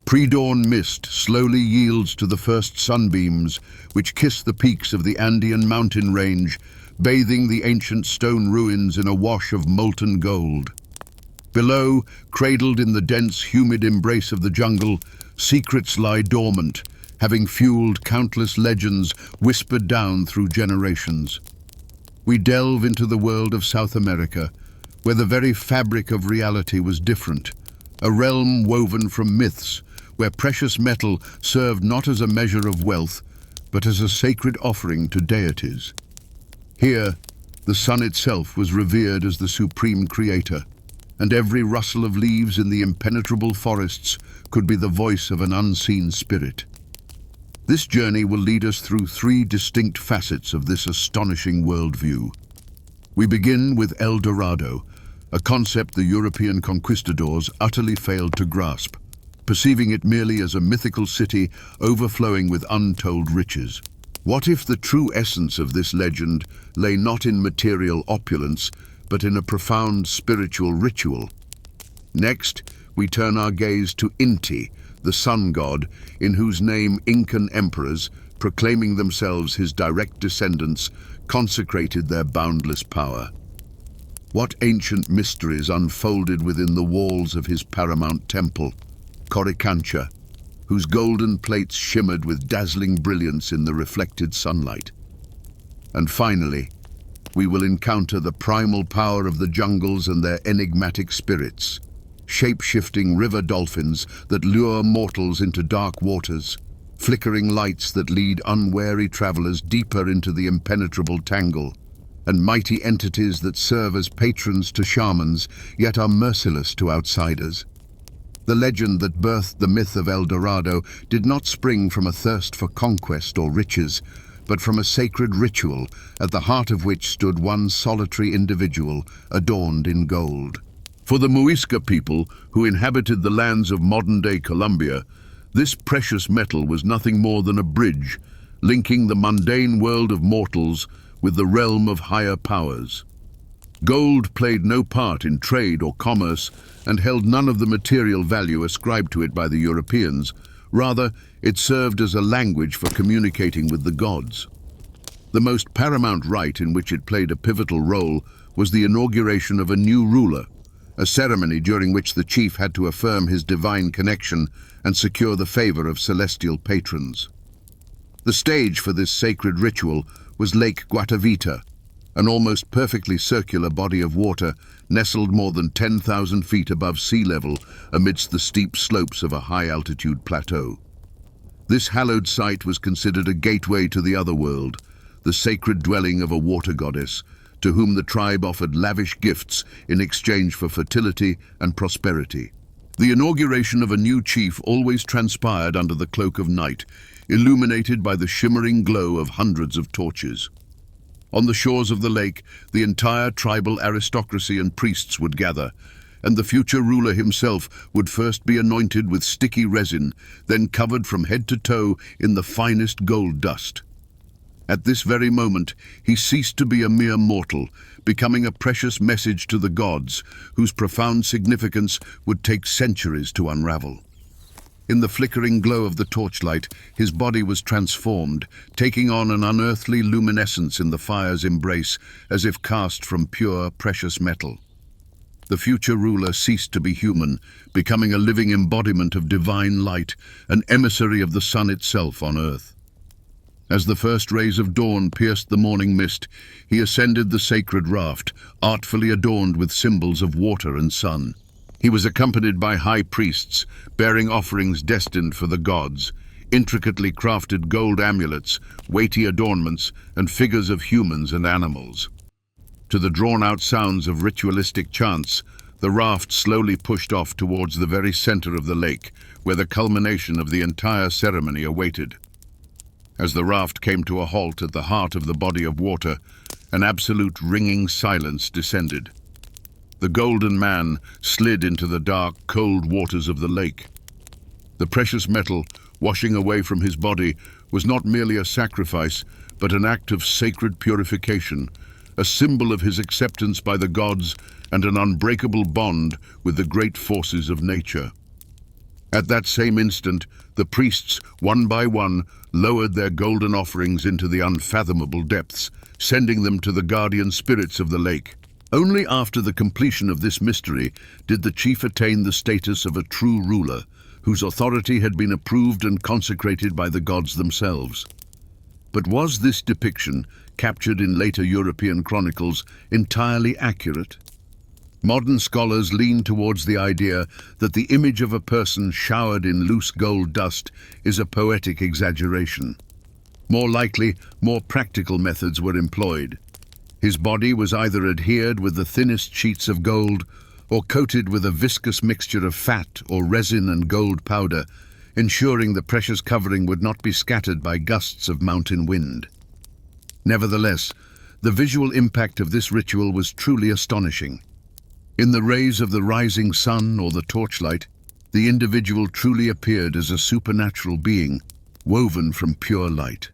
Pre-dawn mist slowly yields to the first sunbeams, which kiss the peaks of the Andean mountain range, bathing the ancient stone ruins in a wash of molten gold. Below, cradled in the dense, humid embrace of the jungle, secrets lie dormant, having fueled countless legends whispered down through generations. We delve into the world of South America, where the very fabric of reality was different, a realm woven from myths, where precious metal served not as a measure of wealth, but as a sacred offering to deities. Here, the sun itself was revered as the supreme creator, and every rustle of leaves in the impenetrable forests could be the voice of an unseen spirit. This journey will lead us through three distinct facets of this astonishing worldview. We begin with El Dorado, a concept the European conquistadors utterly failed to grasp, perceiving it merely as a mythical city overflowing with untold riches. What if the true essence of this legend lay not in material opulence, but in a profound spiritual ritual? Next, we turn our gaze to Inti, the sun god, in whose name Incan emperors, proclaiming themselves his direct descendants, consecrated their boundless power. What ancient mysteries unfolded within the walls of his paramount temple, Coricancha, whose golden plates shimmered with dazzling brilliance in the reflected sunlight. And finally, we will encounter the primal power of the jungles and their enigmatic spirits, shape-shifting river dolphins that lure mortals into dark waters, flickering lights that lead unwary travelers deeper into the impenetrable tangle, and mighty entities that serve as patrons to shamans, yet are merciless to outsiders. The legend that birthed the myth of El Dorado did not spring from a thirst for conquest or riches, but from a sacred ritual, at the heart of which stood one solitary individual, adorned in gold. For the Muisca people, who inhabited the lands of modern-day Colombia, this precious metal was nothing more than a bridge, linking the mundane world of mortals with the realm of higher powers. Gold played no part in trade or commerce and held none of the material value ascribed to it by the Europeans. Rather, it served as a language for communicating with the gods. The most paramount rite in which it played a pivotal role was the inauguration of a new ruler, a ceremony during which the chief had to affirm his divine connection and secure the favor of celestial patrons. The stage for this sacred ritual was Lake Guatavita, an almost perfectly circular body of water nestled more than 10,000 feet above sea level amidst the steep slopes of a high-altitude plateau. This hallowed site was considered a gateway to the other world, the sacred dwelling of a water goddess, to whom the tribe offered lavish gifts in exchange for fertility and prosperity. The inauguration of a new chief always transpired under the cloak of night, illuminated by the shimmering glow of hundreds of torches. On the shores of the lake, the entire tribal aristocracy and priests would gather, and the future ruler himself would first be anointed with sticky resin, then covered from head to toe in the finest gold dust. At this very moment, he ceased to be a mere mortal, becoming a precious message to the gods, whose profound significance would take centuries to unravel. In the flickering glow of the torchlight, his body was transformed, taking on an unearthly luminescence in the fire's embrace, as if cast from pure, precious metal. The future ruler ceased to be human, becoming a living embodiment of divine light, an emissary of the sun itself on earth. As the first rays of dawn pierced the morning mist, he ascended the sacred raft, artfully adorned with symbols of water and sun. He was accompanied by high priests, bearing offerings destined for the gods, intricately crafted gold amulets, weighty adornments, and figures of humans and animals. To the drawn-out sounds of ritualistic chants, the raft slowly pushed off towards the very center of the lake, where the culmination of the entire ceremony awaited. As the raft came to a halt at the heart of the body of water, an absolute ringing silence descended. The golden man slid into the dark, cold waters of the lake. The precious metal, washing away from his body, was not merely a sacrifice, but an act of sacred purification, a symbol of his acceptance by the gods and an unbreakable bond with the great forces of nature. At that same instant, the priests, one by one, lowered their golden offerings into the unfathomable depths, sending them to the guardian spirits of the lake. Only after the completion of this mystery did the chief attain the status of a true ruler, whose authority had been approved and consecrated by the gods themselves. But was this depiction, captured in later European chronicles, entirely accurate? Modern scholars lean towards the idea that the image of a person showered in loose gold dust is a poetic exaggeration. More likely, more practical methods were employed. His body was either adhered with the thinnest sheets of gold or coated with a viscous mixture of fat or resin and gold powder, ensuring the precious covering would not be scattered by gusts of mountain wind. Nevertheless, the visual impact of this ritual was truly astonishing. In the rays of the rising sun or the torchlight, the individual truly appeared as a supernatural being, woven from pure light.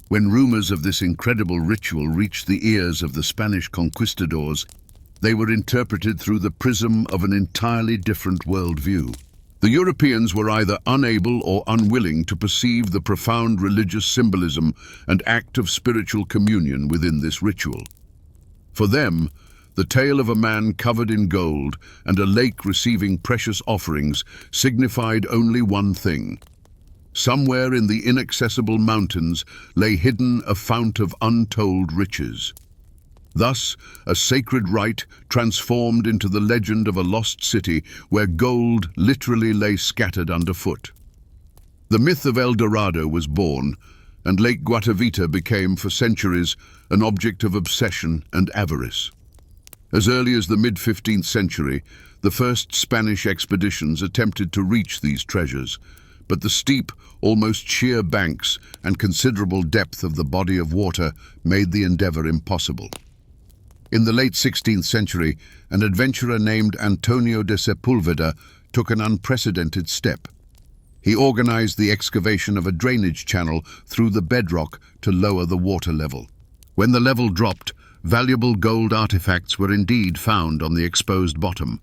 When rumors of this incredible ritual reached the ears of the Spanish conquistadors, they were interpreted through the prism of an entirely different worldview. The Europeans were either unable or unwilling to perceive the profound religious symbolism and act of spiritual communion within this ritual. For them, the tale of a man covered in gold and a lake receiving precious offerings signified only one thing. Somewhere in the inaccessible mountains lay hidden a fount of untold riches. Thus, a sacred rite transformed into the legend of a lost city where gold literally lay scattered underfoot. The myth of El Dorado was born, and Lake Guatavita became, for centuries, an object of obsession and avarice. As early as the mid-15th century, the first Spanish expeditions attempted to reach these treasures, but the steep, almost sheer banks and considerable depth of the body of water made the endeavor impossible. In the late 16th century, an adventurer named Antonio de Sepúlveda took an unprecedented step. He organized the excavation of a drainage channel through the bedrock to lower the water level. When the level dropped, valuable gold artifacts were indeed found on the exposed bottom.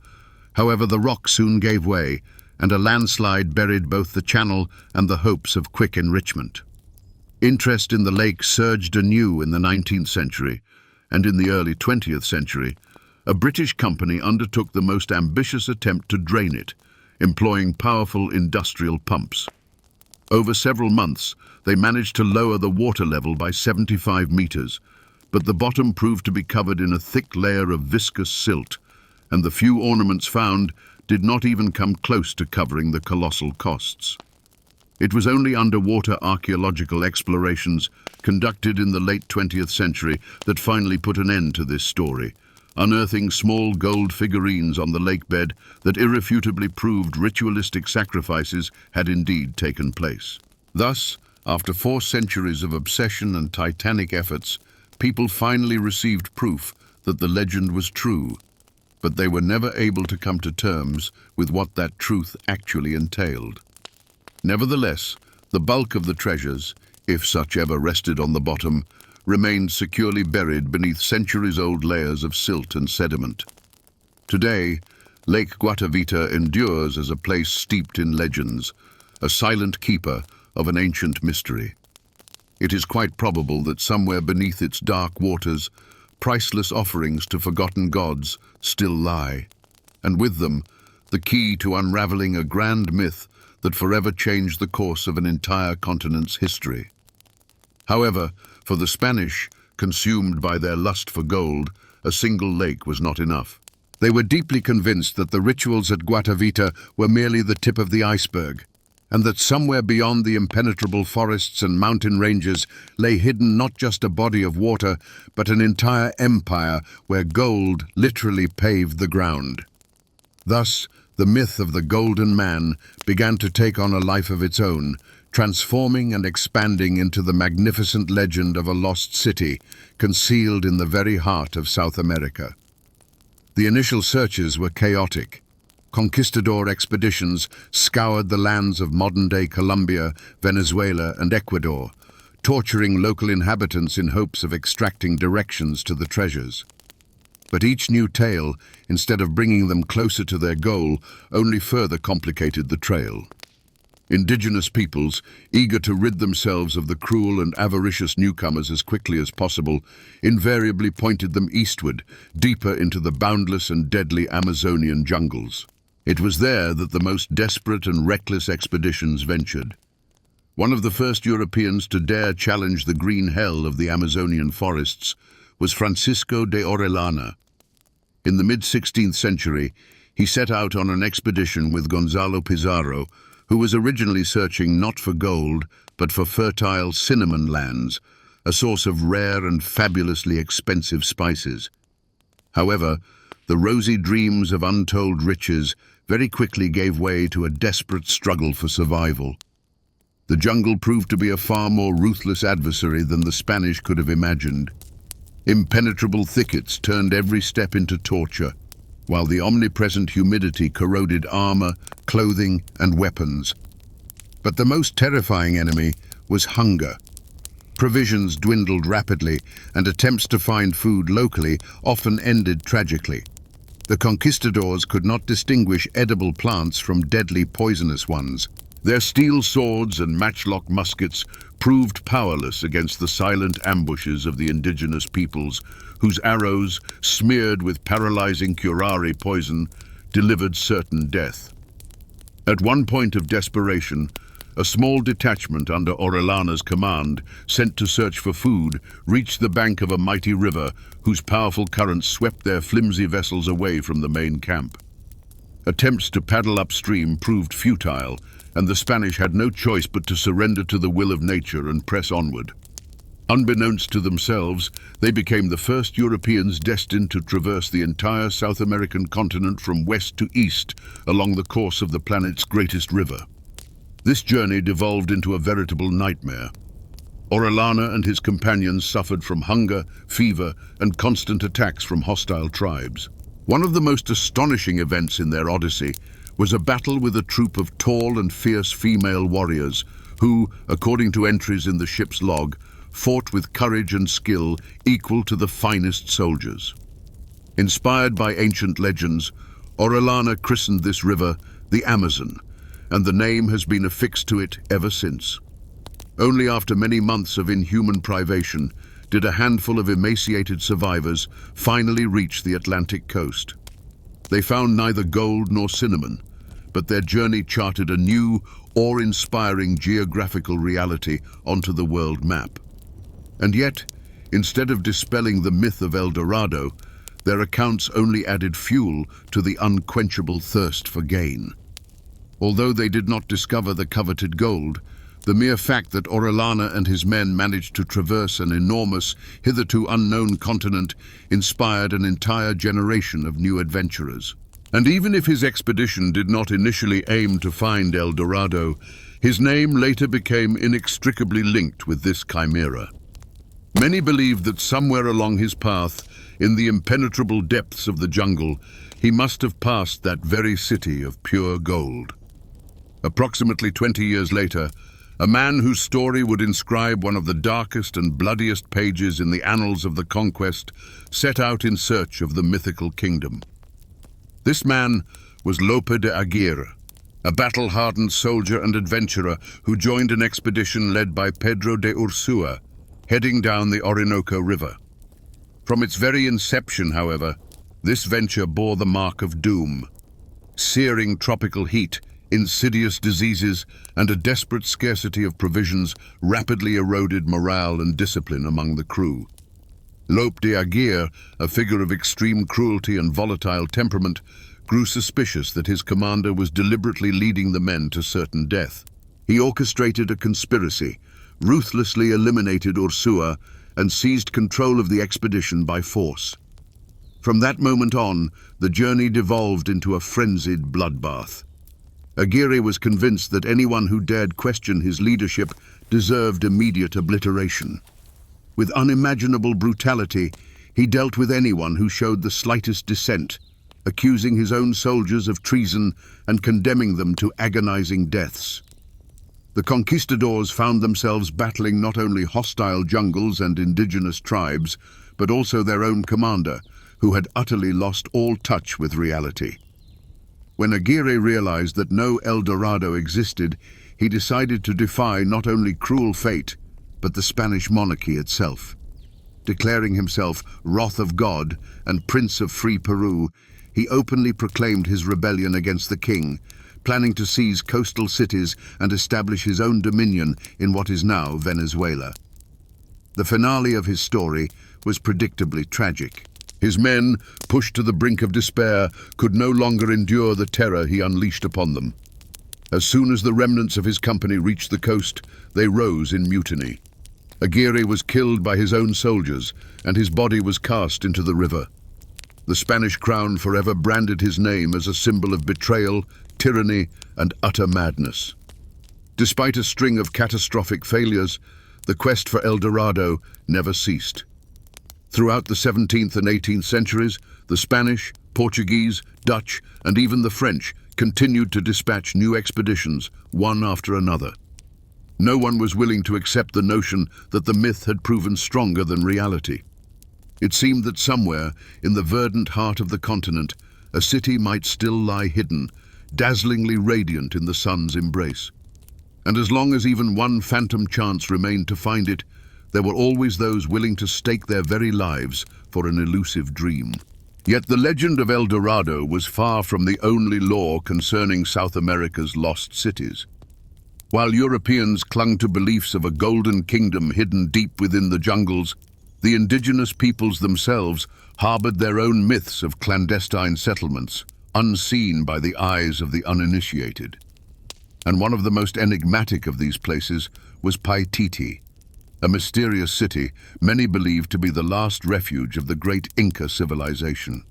However, the rock soon gave way, and a landslide buried both the channel and the hopes of quick enrichment. Interest in the lake surged anew in the 19th century, and in the early 20th century, a British company undertook the most ambitious attempt to drain it, employing powerful industrial pumps. Over several months, they managed to lower the water level by 75 meters, but the bottom proved to be covered in a thick layer of viscous silt, and the few ornaments found did not even come close to covering the colossal costs. It was only underwater archaeological explorations conducted in the late 20th century that finally put an end to this story, unearthing small gold figurines on the lake bed that irrefutably proved ritualistic sacrifices had indeed taken place. Thus, after 4 centuries of obsession and titanic efforts, people finally received proof that the legend was true, but they were never able to come to terms with what that truth actually entailed. Nevertheless, the bulk of the treasures, if such ever rested on the bottom, remained securely buried beneath centuries-old layers of silt and sediment. Today, Lake Guatavita endures as a place steeped in legends, a silent keeper of an ancient mystery. It is quite probable that somewhere beneath its dark waters, priceless offerings to forgotten gods still lie, and with them, the key to unraveling a grand myth that forever changed the course of an entire continent's history. However, for the Spanish, consumed by their lust for gold, a single lake was not enough. They were deeply convinced that the rituals at Guatavita were merely the tip of the iceberg, and that somewhere beyond the impenetrable forests and mountain ranges lay hidden not just a body of water, but an entire empire where gold literally paved the ground. Thus, the myth of the Golden Man began to take on a life of its own, transforming and expanding into the magnificent legend of a lost city concealed in the very heart of South America. The initial searches were chaotic. Conquistador expeditions scoured the lands of modern-day Colombia, Venezuela, and Ecuador, torturing local inhabitants in hopes of extracting directions to the treasures. But each new tale, instead of bringing them closer to their goal, only further complicated the trail. Indigenous peoples, eager to rid themselves of the cruel and avaricious newcomers as quickly as possible, invariably pointed them eastward, deeper into the boundless and deadly Amazonian jungles. It was there that the most desperate and reckless expeditions ventured. One of the first Europeans to dare challenge the green hell of the Amazonian forests was Francisco de Orellana. In the mid-16th century, he set out on an expedition with Gonzalo Pizarro, who was originally searching not for gold, but for fertile cinnamon lands, a source of rare and fabulously expensive spices. However, the rosy dreams of untold riches very quickly gave way to a desperate struggle for survival. The jungle proved to be a far more ruthless adversary than the Spanish could have imagined. Impenetrable thickets turned every step into torture, while the omnipresent humidity corroded armor, clothing, and weapons. But the most terrifying enemy was hunger. Provisions dwindled rapidly, and attempts to find food locally often ended tragically. The conquistadors could not distinguish edible plants from deadly poisonous ones. Their steel swords and matchlock muskets proved powerless against the silent ambushes of the indigenous peoples, whose arrows, smeared with paralyzing curare poison, delivered certain death. At one point of desperation, a small detachment under Orellana's command, sent to search for food, reached the bank of a mighty river whose powerful currents swept their flimsy vessels away from the main camp. Attempts to paddle upstream proved futile, and the Spanish had no choice but to surrender to the will of nature and press onward. Unbeknownst to themselves, they became the first Europeans destined to traverse the entire South American continent from west to east along the course of the planet's greatest river. This journey devolved into a veritable nightmare. Orellana and his companions suffered from hunger, fever, and constant attacks from hostile tribes. One of the most astonishing events in their odyssey was a battle with a troop of tall and fierce female warriors who, according to entries in the ship's log, fought with courage and skill equal to the finest soldiers. Inspired by ancient legends, Orellana christened this river the Amazon, and the name has been affixed to it ever since. Only after many months of inhuman privation did a handful of emaciated survivors finally reach the Atlantic coast. They found neither gold nor cinnamon, but their journey charted a new, awe-inspiring geographical reality onto the world map. And yet, instead of dispelling the myth of El Dorado, their accounts only added fuel to the unquenchable thirst for gain. Although they did not discover the coveted gold, the mere fact that Orellana and his men managed to traverse an enormous, hitherto unknown continent inspired an entire generation of new adventurers. And even if his expedition did not initially aim to find El Dorado, his name later became inextricably linked with this chimera. Many believed that somewhere along his path, in the impenetrable depths of the jungle, he must have passed that very city of pure gold. Approximately 20 years later, a man whose story would inscribe one of the darkest and bloodiest pages in the annals of the conquest set out in search of the mythical kingdom. This man was Lope de Aguirre, a battle-hardened soldier and adventurer who joined an expedition led by Pedro de Ursua, heading down the Orinoco River. From its very inception, however, this venture bore the mark of doom. Searing tropical heat, insidious diseases, and a desperate scarcity of provisions rapidly eroded morale and discipline among the crew. Lope de Aguirre, a figure of extreme cruelty and volatile temperament, grew suspicious that his commander was deliberately leading the men to certain death. He orchestrated a conspiracy, ruthlessly eliminated Ursua, and seized control of the expedition by force. From that moment on, the journey devolved into a frenzied bloodbath. Aguirre was convinced that anyone who dared question his leadership deserved immediate obliteration. With unimaginable brutality, he dealt with anyone who showed the slightest dissent, accusing his own soldiers of treason and condemning them to agonizing deaths. The conquistadors found themselves battling not only hostile jungles and indigenous tribes, but also their own commander, who had utterly lost all touch with reality. When Aguirre realized that no El Dorado existed, he decided to defy not only cruel fate, but the Spanish monarchy itself. Declaring himself wrath of God and Prince of Free Peru, he openly proclaimed his rebellion against the king, planning to seize coastal cities and establish his own dominion in what is now Venezuela. The finale of his story was predictably tragic. His men, pushed to the brink of despair, could no longer endure the terror he unleashed upon them. As soon as the remnants of his company reached the coast, they rose in mutiny. Aguirre was killed by his own soldiers, and his body was cast into the river. The Spanish crown forever branded his name as a symbol of betrayal, tyranny, and utter madness. Despite a string of catastrophic failures, the quest for El Dorado never ceased. Throughout the 17th and 18th centuries, the Spanish, Portuguese, Dutch, and even the French continued to dispatch new expeditions, one after another. No one was willing to accept the notion that the myth had proven stronger than reality. It seemed that somewhere, in the verdant heart of the continent, a city might still lie hidden, dazzlingly radiant in the sun's embrace. And as long as even one phantom chance remained to find it, there were always those willing to stake their very lives for an elusive dream. Yet the legend of El Dorado was far from the only lore concerning South America's lost cities. While Europeans clung to beliefs of a golden kingdom hidden deep within the jungles, the indigenous peoples themselves harbored their own myths of clandestine settlements, unseen by the eyes of the uninitiated. And one of the most enigmatic of these places was Paititi, a mysterious city many believe to be the last refuge of the great Inca civilization.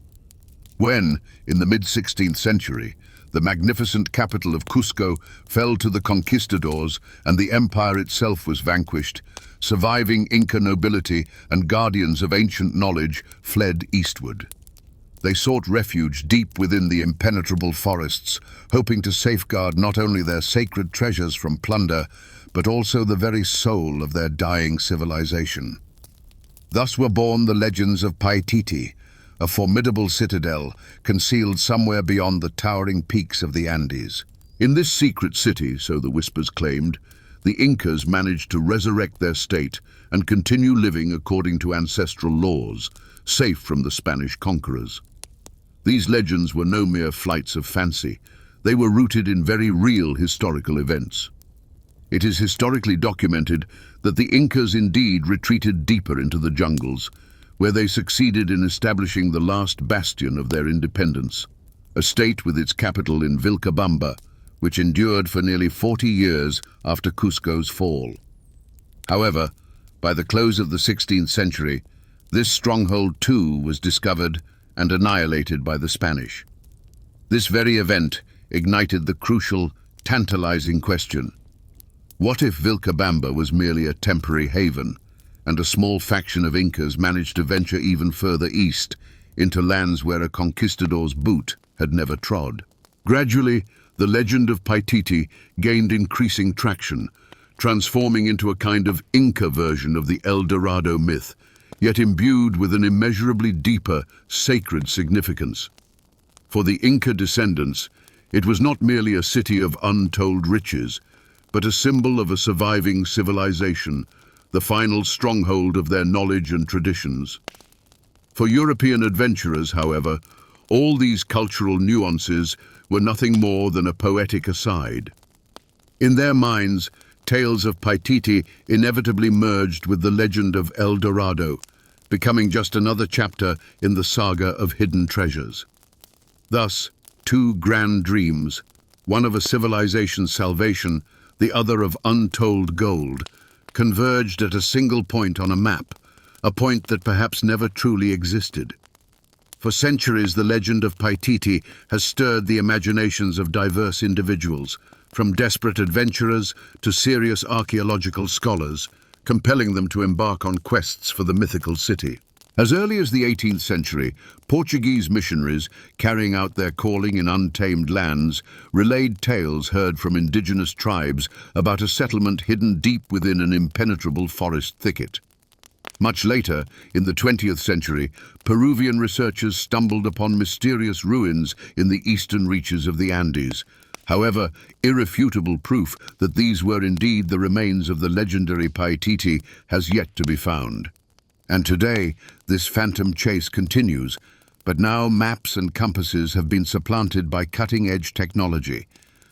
When, in the mid-16th century, the magnificent capital of Cusco fell to the conquistadors and the empire itself was vanquished, surviving Inca nobility and guardians of ancient knowledge fled eastward. They sought refuge deep within the impenetrable forests, hoping to safeguard not only their sacred treasures from plunder, but also the very soul of their dying civilization. Thus were born the legends of Paititi, a formidable citadel concealed somewhere beyond the towering peaks of the Andes. In this secret city, so the whispers claimed, the Incas managed to resurrect their state and continue living according to ancestral laws, safe from the Spanish conquerors. These legends were no mere flights of fancy. They were rooted in very real historical events. It is historically documented that the Incas indeed retreated deeper into the jungles, where they succeeded in establishing the last bastion of their independence, a state with its capital in Vilcabamba, which endured for nearly 40 years after Cusco's fall. However, by the close of the 16th century, this stronghold too was discovered and annihilated by the Spanish. This very event ignited the crucial, tantalizing question: what if Vilcabamba was merely a temporary haven, and a small faction of Incas managed to venture even further east, into lands where a conquistador's boot had never trod? Gradually, the legend of Paititi gained increasing traction, transforming into a kind of Inca version of the El Dorado myth, yet imbued with an immeasurably deeper, sacred significance. For the Inca descendants, it was not merely a city of untold riches, but a symbol of a surviving civilization, the final stronghold of their knowledge and traditions. For European adventurers, however, all these cultural nuances were nothing more than a poetic aside. In their minds, tales of Paititi inevitably merged with the legend of El Dorado, becoming just another chapter in the saga of hidden treasures. Thus, two grand dreams, one of a civilization's salvation, the other of untold gold, converged at a single point on a map, a point that perhaps never truly existed. For centuries, the legend of Paititi has stirred the imaginations of diverse individuals, from desperate adventurers to serious archaeological scholars, compelling them to embark on quests for the mythical city. As early as the 18th century, Portuguese missionaries, carrying out their calling in untamed lands, relayed tales heard from indigenous tribes about a settlement hidden deep within an impenetrable forest thicket. Much later, in the 20th century, Peruvian researchers stumbled upon mysterious ruins in the eastern reaches of the Andes. However, irrefutable proof that these were indeed the remains of the legendary Paititi has yet to be found. And today, this phantom chase continues, but now maps and compasses have been supplanted by cutting-edge technology.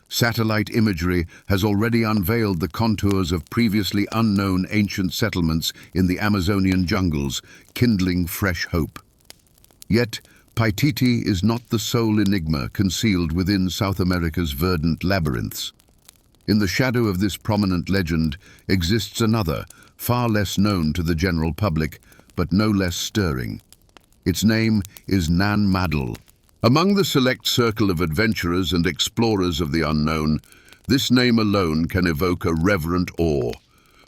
Satellite imagery has already unveiled the contours of previously unknown ancient settlements in the Amazonian jungles, kindling fresh hope. Yet, Paititi is not the sole enigma concealed within South America's verdant labyrinths. In the shadow of this prominent legend exists another, far less known to the general public, but no less stirring. Its name is Nan Madol. Among the select circle of adventurers and explorers of the unknown, this name alone can evoke a reverent awe,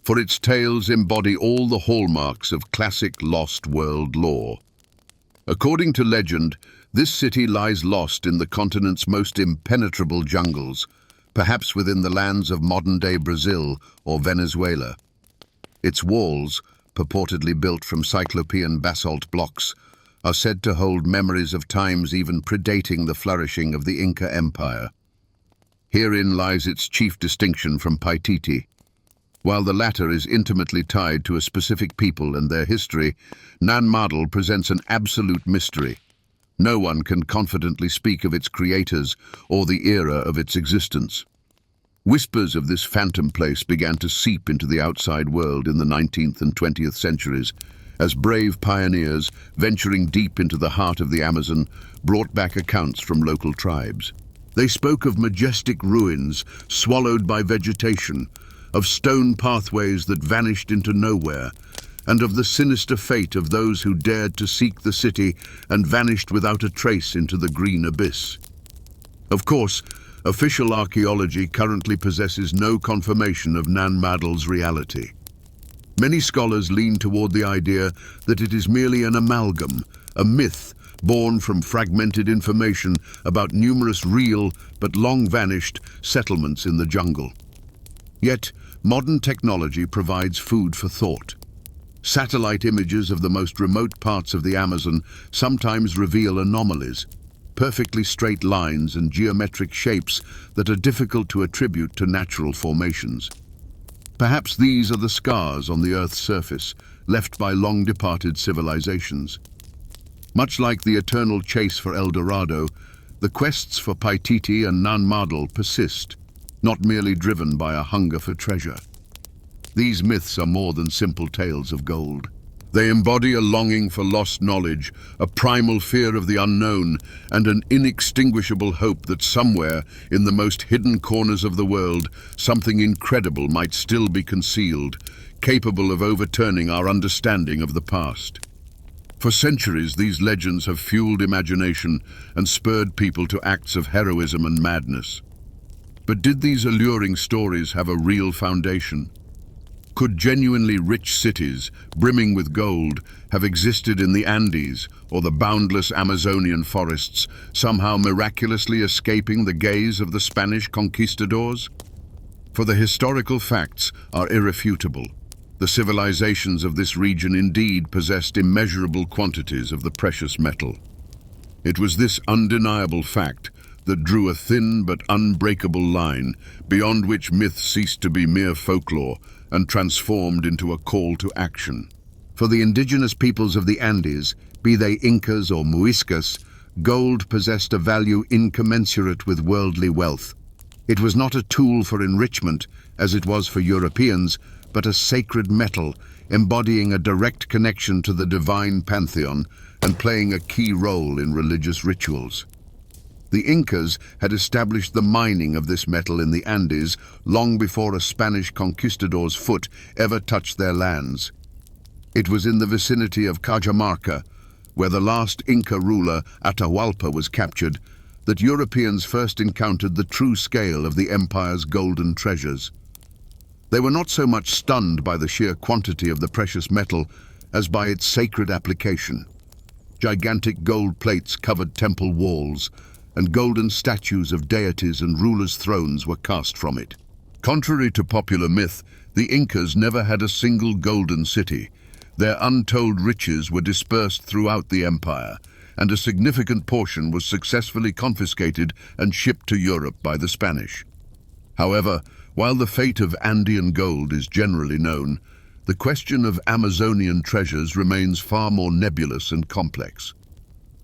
for its tales embody all the hallmarks of classic lost world lore. According to legend, this city lies lost in the continent's most impenetrable jungles, perhaps within the lands of modern-day Brazil or Venezuela. Its walls, purportedly built from cyclopean basalt blocks, are said to hold memories of times even predating the flourishing of the Inca Empire. Herein lies its chief distinction from Paititi. While the latter is intimately tied to a specific people and their history, Nan Madol presents an absolute mystery. No one can confidently speak of its creators or the era of its existence. Whispers of this phantom place began to seep into the outside world in the 19th and 20th centuries, as brave pioneers, venturing deep into the heart of the Amazon, brought back accounts from local tribes. They spoke of majestic ruins swallowed by vegetation, of stone pathways that vanished into nowhere, and of the sinister fate of those who dared to seek the city and vanished without a trace into the green abyss. Of course, official archaeology currently possesses no confirmation of Nan Madol's reality. Many scholars lean toward the idea that it is merely an amalgam, a myth born from fragmented information about numerous real but long-vanished settlements in the jungle. Yet, modern technology provides food for thought. Satellite images of the most remote parts of the Amazon sometimes reveal anomalies, perfectly straight lines and geometric shapes that are difficult to attribute to natural formations. Perhaps these are the scars on the Earth's surface, left by long-departed civilizations. Much like the eternal chase for El Dorado, the quests for Paititi and Nan Madol persist, not merely driven by a hunger for treasure. These myths are more than simple tales of gold. They embody a longing for lost knowledge, a primal fear of the unknown, and an inextinguishable hope that somewhere, in the most hidden corners of the world, something incredible might still be concealed, capable of overturning our understanding of the past. For centuries, these legends have fueled imagination and spurred people to acts of heroism and madness. But did these alluring stories have a real foundation? Could genuinely rich cities, brimming with gold, have existed in the Andes or the boundless Amazonian forests, somehow miraculously escaping the gaze of the Spanish conquistadors? For the historical facts are irrefutable. The civilizations of this region indeed possessed immeasurable quantities of the precious metal. It was this undeniable fact that drew a thin but unbreakable line, beyond which myth ceased to be mere folklore and transformed into a call to action. For the indigenous peoples of the Andes, be they Incas or Muiscas, gold possessed a value incommensurate with worldly wealth. It was not a tool for enrichment, as it was for Europeans, but a sacred metal, embodying a direct connection to the divine pantheon and playing a key role in religious rituals. The Incas had established the mining of this metal in the Andes long before a Spanish conquistador's foot ever touched their lands. It was in the vicinity of Cajamarca, where the last Inca ruler, Atahualpa, was captured, that Europeans first encountered the true scale of the empire's golden treasures. They were not so much stunned by the sheer quantity of the precious metal as by its sacred application. Gigantic gold plates covered temple walls, and golden statues of deities and rulers' thrones were cast from it. Contrary to popular myth, the Incas never had a single golden city. Their untold riches were dispersed throughout the empire, and a significant portion was successfully confiscated and shipped to Europe by the Spanish. However, while the fate of Andean gold is generally known, the question of Amazonian treasures remains far more nebulous and complex.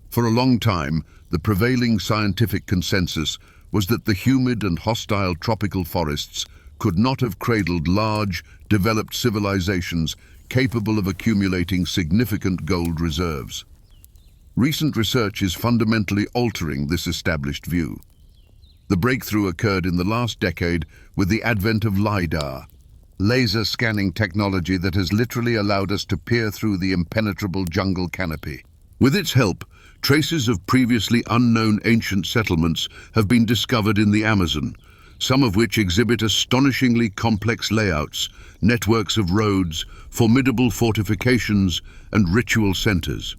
For a long time, the prevailing scientific consensus was that the humid and hostile tropical forests could not have cradled large, developed civilizations capable of accumulating significant gold reserves. Recent research is fundamentally altering this established view. The breakthrough occurred in the last decade with the advent of LiDAR, laser scanning technology that has literally allowed us to peer through the impenetrable jungle canopy. With its help, traces of previously unknown ancient settlements have been discovered in the Amazon, some of which exhibit astonishingly complex layouts, networks of roads, formidable fortifications, and ritual centers.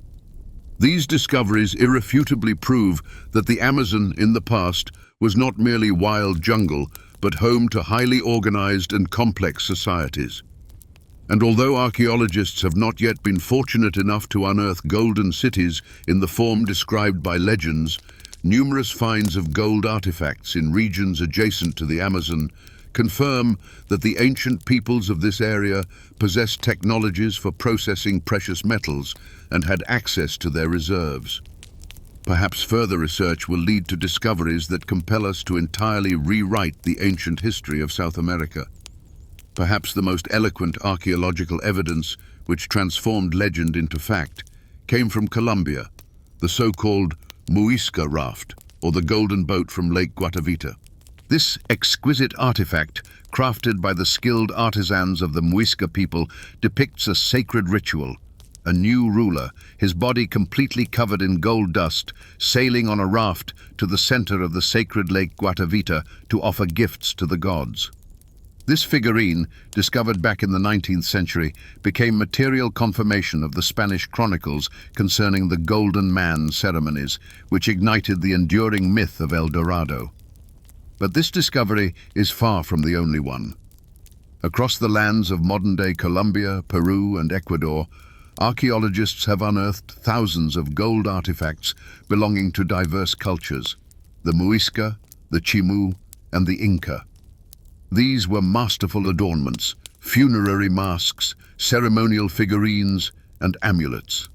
These discoveries irrefutably prove that the Amazon in the past was not merely wild jungle, but home to highly organized and complex societies. And although archaeologists have not yet been fortunate enough to unearth golden cities in the form described by legends, numerous finds of gold artifacts in regions adjacent to the Amazon confirm that the ancient peoples of this area possessed technologies for processing precious metals and had access to their reserves. Perhaps further research will lead to discoveries that compel us to entirely rewrite the ancient history of South America. Perhaps the most eloquent archaeological evidence which transformed legend into fact came from Colombia, the so-called Muisca raft, or the golden boat from Lake Guatavita. This exquisite artifact, crafted by the skilled artisans of the Muisca people, depicts a sacred ritual. A new ruler, his body completely covered in gold dust, sailing on a raft to the center of the sacred Lake Guatavita to offer gifts to the gods. This figurine, discovered back in the 19th century, became material confirmation of the Spanish chronicles concerning the Golden Man ceremonies, which ignited the enduring myth of El Dorado. But this discovery is far from the only one. Across the lands of modern-day Colombia, Peru, and Ecuador, archaeologists have unearthed thousands of gold artifacts belonging to diverse cultures: the Muisca, the Chimu, and the Inca. These were masterful adornments, funerary masks, ceremonial figurines, and amulets.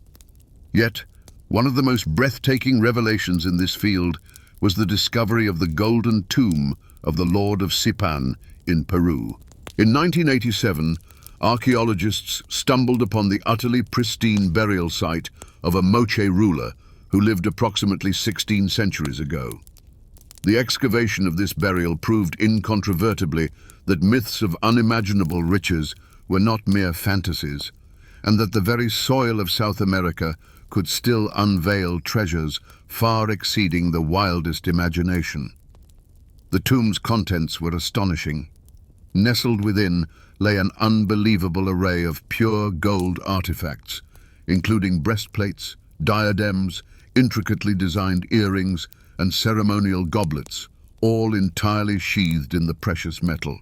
Yet, one of the most breathtaking revelations in this field was the discovery of the golden tomb of the Lord of Sipan in Peru. In 1987, archaeologists stumbled upon the utterly pristine burial site of a Moche ruler who lived approximately 16 centuries ago. The excavation of this burial proved incontrovertibly that myths of unimaginable riches were not mere fantasies, and that the very soil of South America could still unveil treasures far exceeding the wildest imagination. The tomb's contents were astonishing. Nestled within lay an unbelievable array of pure gold artifacts, including breastplates, diadems, intricately designed earrings, and ceremonial goblets, all entirely sheathed in the precious metal.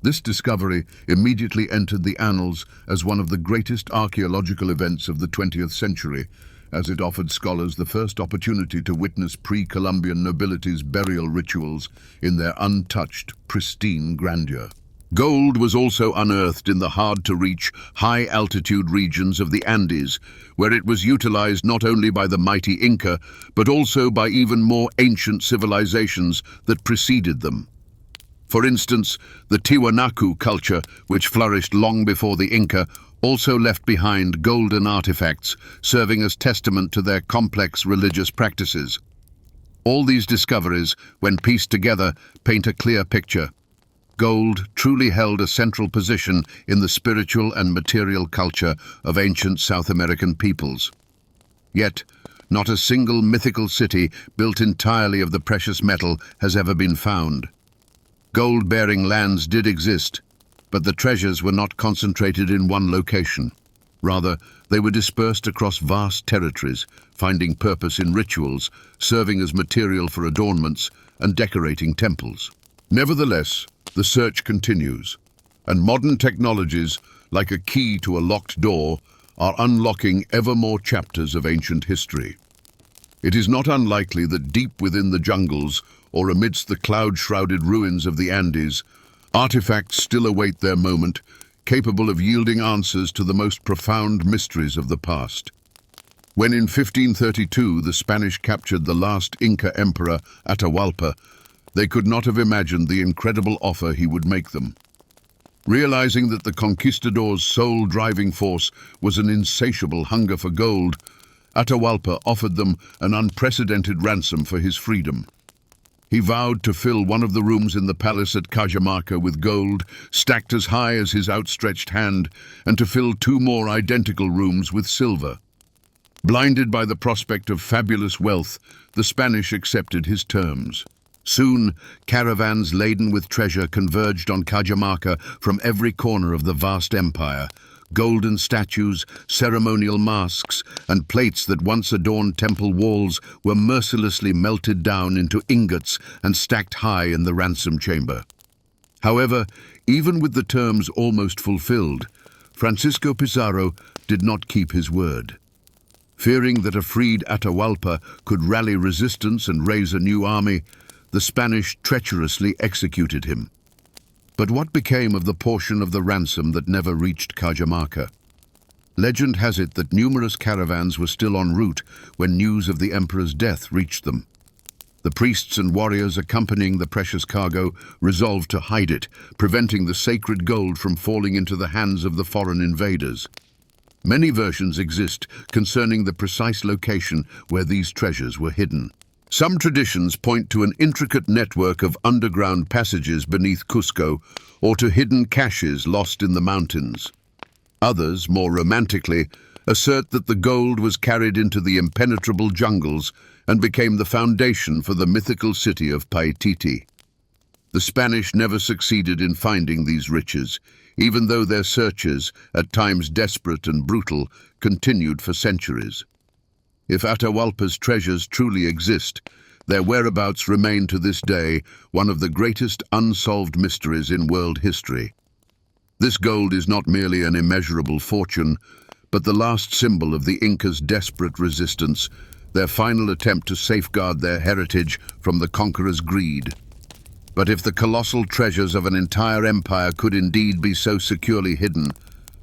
This discovery immediately entered the annals as one of the greatest archaeological events of the 20th century, as it offered scholars the first opportunity to witness pre-Columbian nobility's burial rituals in their untouched, pristine grandeur. Gold was also unearthed in the hard-to-reach, high-altitude regions of the Andes, where it was utilized not only by the mighty Inca, but also by even more ancient civilizations that preceded them. For instance, the Tiwanaku culture, which flourished long before the Inca, also left behind golden artifacts, serving as testament to their complex religious practices. All these discoveries, when pieced together, paint a clear picture. Gold truly held a central position in the spiritual and material culture of ancient South American peoples. Yet, not a single mythical city built entirely of the precious metal has ever been found. Gold-bearing lands did exist, but the treasures were not concentrated in one location. Rather, they were dispersed across vast territories, finding purpose in rituals, serving as material for adornments, and decorating temples. Nevertheless, the search continues, and modern technologies, like a key to a locked door, are unlocking ever more chapters of ancient history. It is not unlikely that deep within the jungles, or amidst the cloud-shrouded ruins of the Andes, artifacts still await their moment, capable of yielding answers to the most profound mysteries of the past. When in 1532 the Spanish captured the last Inca emperor, Atahualpa, they could not have imagined the incredible offer he would make them. Realizing that the conquistadors' sole driving force was an insatiable hunger for gold, Atahualpa offered them an unprecedented ransom for his freedom. He vowed to fill one of the rooms in the palace at Cajamarca with gold, stacked as high as his outstretched hand, and to fill 2 more identical rooms with silver. Blinded by the prospect of fabulous wealth, the Spanish accepted his terms. Soon, caravans laden with treasure converged on Cajamarca from every corner of the vast empire. Golden statues, ceremonial masks, and plates that once adorned temple walls were mercilessly melted down into ingots and stacked high in the ransom chamber. However, even with the terms almost fulfilled, Francisco Pizarro did not keep his word. Fearing that a freed Atahualpa could rally resistance and raise a new army, the Spanish treacherously executed him. But what became of the portion of the ransom that never reached Cajamarca? Legend has it that numerous caravans were still en route when news of the emperor's death reached them. The priests and warriors accompanying the precious cargo resolved to hide it, preventing the sacred gold from falling into the hands of the foreign invaders. Many versions exist concerning the precise location where these treasures were hidden. Some traditions point to an intricate network of underground passages beneath Cusco, or to hidden caches lost in the mountains. Others, more romantically, assert that the gold was carried into the impenetrable jungles and became the foundation for the mythical city of Paititi. The Spanish never succeeded in finding these riches, even though their searches, at times desperate and brutal, continued for centuries. If Atahualpa's treasures truly exist, their whereabouts remain to this day one of the greatest unsolved mysteries in world history. This gold is not merely an immeasurable fortune, but the last symbol of the Incas' desperate resistance, their final attempt to safeguard their heritage from the conqueror's greed. But if the colossal treasures of an entire empire could indeed be so securely hidden,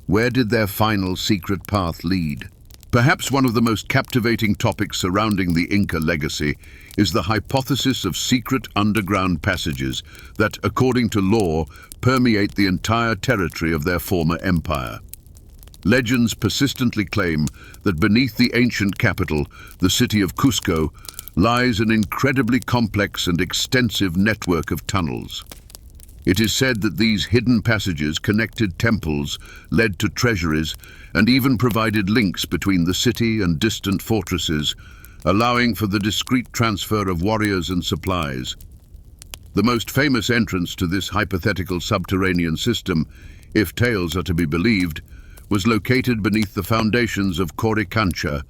where did their final secret path lead? Perhaps one of the most captivating topics surrounding the Inca legacy is the hypothesis of secret underground passages that, according to lore, permeate the entire territory of their former empire. Legends persistently claim that beneath the ancient capital, the city of Cusco, lies an incredibly complex and extensive network of tunnels. It is said that these hidden passages connected temples, led to treasuries, and even provided links between the city and distant fortresses, allowing for the discreet transfer of warriors and supplies. The most famous entrance to this hypothetical subterranean system, if tales are to be believed, was located beneath the foundations of Coricancha,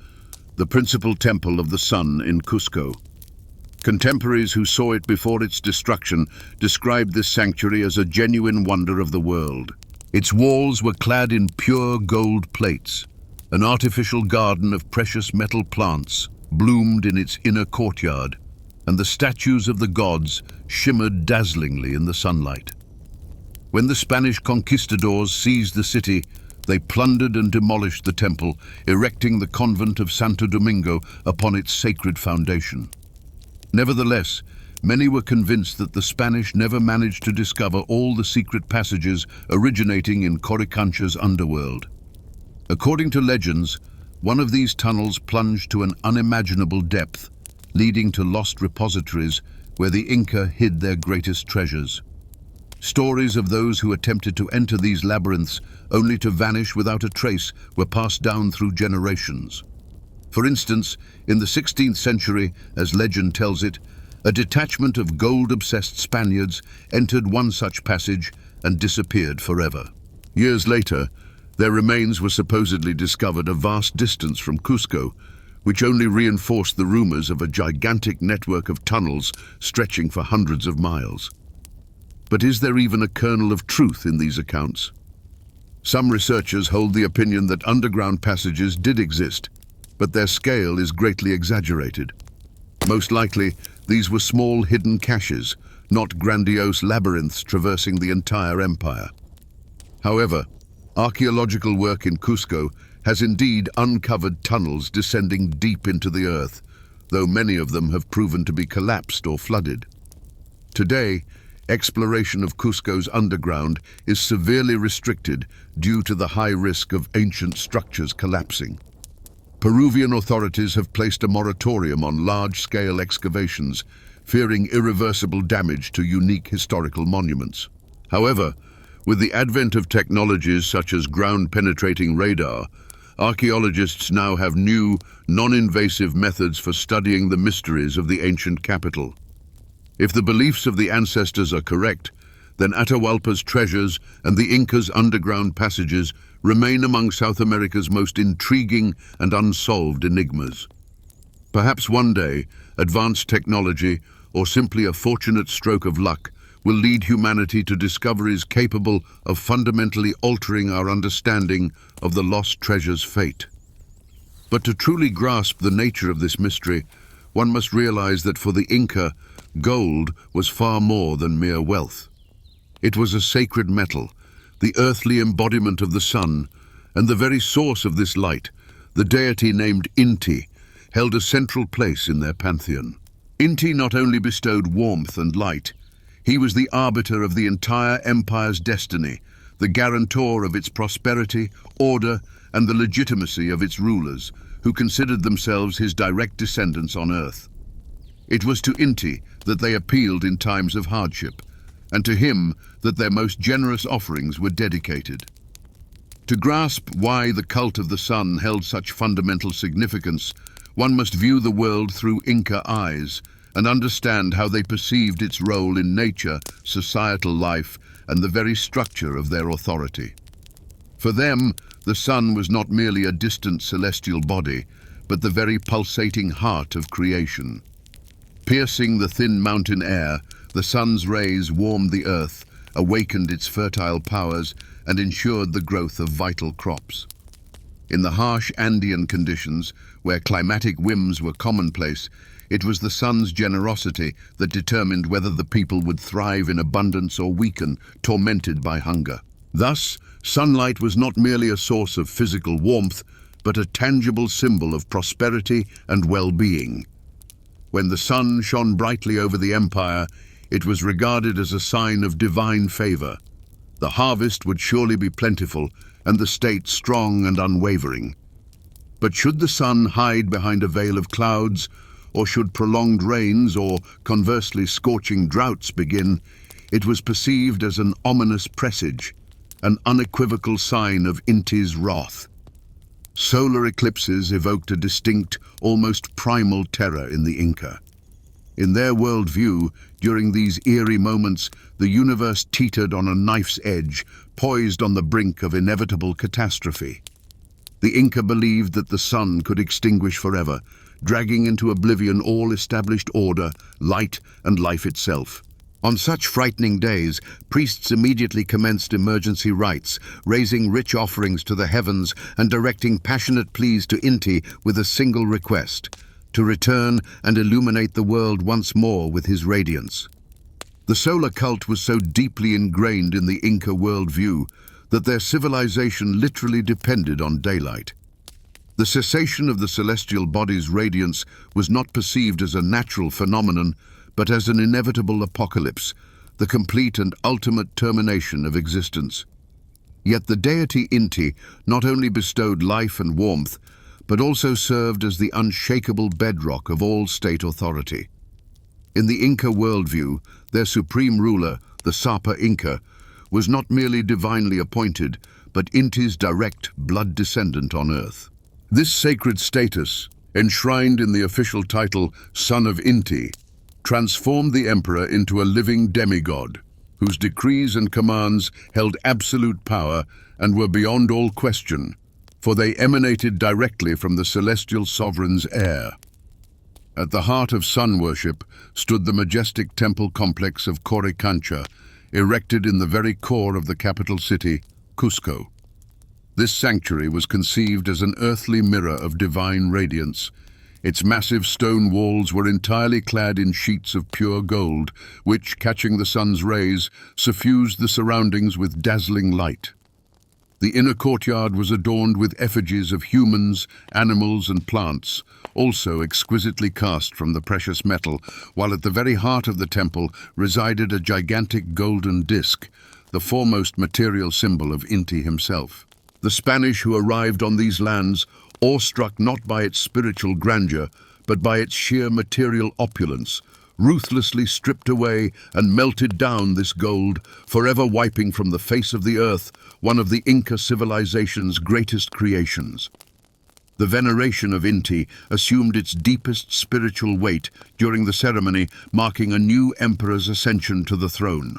the principal temple of the sun in Cusco. Contemporaries who saw it before its destruction described this sanctuary as a genuine wonder of the world. Its walls were clad in pure gold plates. An artificial garden of precious metal plants bloomed in its inner courtyard, and the statues of the gods shimmered dazzlingly in the sunlight. When the Spanish conquistadors seized the city, they plundered and demolished the temple, erecting the convent of Santo Domingo upon its sacred foundation. Nevertheless, many were convinced that the Spanish never managed to discover all the secret passages originating in Coricancha's underworld. According to legends, one of these tunnels plunged to an unimaginable depth, leading to lost repositories where the Inca hid their greatest treasures. Stories of those who attempted to enter these labyrinths only to vanish without a trace were passed down through generations. For instance, in the 16th century, as legend tells it, a detachment of gold-obsessed Spaniards entered one such passage and disappeared forever. Years later, their remains were supposedly discovered a vast distance from Cusco, which only reinforced the rumors of a gigantic network of tunnels stretching for hundreds of miles. But is there even a kernel of truth in these accounts? Some researchers hold the opinion that underground passages did exist, but their scale is greatly exaggerated. Most likely, these were small hidden caches, not grandiose labyrinths traversing the entire empire. However, archaeological work in Cusco has indeed uncovered tunnels descending deep into the earth, though many of them have proven to be collapsed or flooded. Today, exploration of Cusco's underground is severely restricted due to the high risk of ancient structures collapsing. Peruvian authorities have placed a moratorium on large-scale excavations, fearing irreversible damage to unique historical monuments. However, with the advent of technologies such as ground-penetrating radar, archaeologists now have new, non-invasive methods for studying the mysteries of the ancient capital. If the beliefs of the ancestors are correct, then Atahualpa's treasures and the Inca's underground passages remain among South America's most intriguing and unsolved enigmas. Perhaps one day, advanced technology, or simply a fortunate stroke of luck, will lead humanity to discoveries capable of fundamentally altering our understanding of the lost treasure's fate. But to truly grasp the nature of this mystery, one must realize that for the Inca, gold was far more than mere wealth. It was a sacred metal, the earthly embodiment of the sun, and the very source of this light, the deity named Inti, held a central place in their pantheon. Inti not only bestowed warmth and light, he was the arbiter of the entire empire's destiny, the guarantor of its prosperity, order, and the legitimacy of its rulers, who considered themselves his direct descendants on earth. It was to Inti that they appealed in times of hardship, and to him that their most generous offerings were dedicated. To grasp why the cult of the sun held such fundamental significance, one must view the world through Inca eyes and understand how they perceived its role in nature, societal life, and the very structure of their authority. For them, the sun was not merely a distant celestial body, but the very pulsating heart of creation. Piercing the thin mountain air, the sun's rays warmed the earth, awakened its fertile powers, and ensured the growth of vital crops. In the harsh Andean conditions, where climatic whims were commonplace, it was the sun's generosity that determined whether the people would thrive in abundance or weaken, tormented by hunger. Thus, sunlight was not merely a source of physical warmth, but a tangible symbol of prosperity and well-being. When the sun shone brightly over the empire, it was regarded as a sign of divine favor. The harvest would surely be plentiful, and the state strong and unwavering. But should the sun hide behind a veil of clouds, or should prolonged rains or, conversely, scorching droughts begin, it was perceived as an ominous presage, an unequivocal sign of Inti's wrath. Solar eclipses evoked a distinct, almost primal terror in the Inca. In their worldview, during these eerie moments, the universe teetered on a knife's edge, poised on the brink of inevitable catastrophe. The Inca believed that the sun could extinguish forever, dragging into oblivion all established order, light, and life itself. On such frightening days, priests immediately commenced emergency rites, raising rich offerings to the heavens and directing passionate pleas to Inti with a single request: to return and illuminate the world once more with his radiance. The solar cult was so deeply ingrained in the Inca worldview that their civilization literally depended on daylight. The cessation of the celestial body's radiance was not perceived as a natural phenomenon, but as an inevitable apocalypse, the complete and ultimate termination of existence. Yet the deity Inti not only bestowed life and warmth, but also served as the unshakable bedrock of all state authority. In the Inca worldview, their supreme ruler, the Sapa Inca, was not merely divinely appointed, but Inti's direct blood descendant on earth. This sacred status, enshrined in the official title Son of Inti, transformed the emperor into a living demigod, whose decrees and commands held absolute power and were beyond all question, for they emanated directly from the celestial sovereign's heir. At the heart of sun worship stood the majestic temple complex of Coricancha, erected in the very core of the capital city, Cusco. This sanctuary was conceived as an earthly mirror of divine radiance. Its massive stone walls were entirely clad in sheets of pure gold, which, catching the sun's rays, suffused the surroundings with dazzling light. The inner courtyard was adorned with effigies of humans, animals, and plants, also exquisitely cast from the precious metal, while at the very heart of the temple resided a gigantic golden disc, the foremost material symbol of Inti himself. The Spanish who arrived on these lands, awestruck not by its spiritual grandeur, but by its sheer material opulence, ruthlessly stripped away and melted down this gold, forever wiping from the face of the earth one of the Inca civilization's greatest creations. The veneration of Inti assumed its deepest spiritual weight during the ceremony marking a new emperor's ascension to the throne.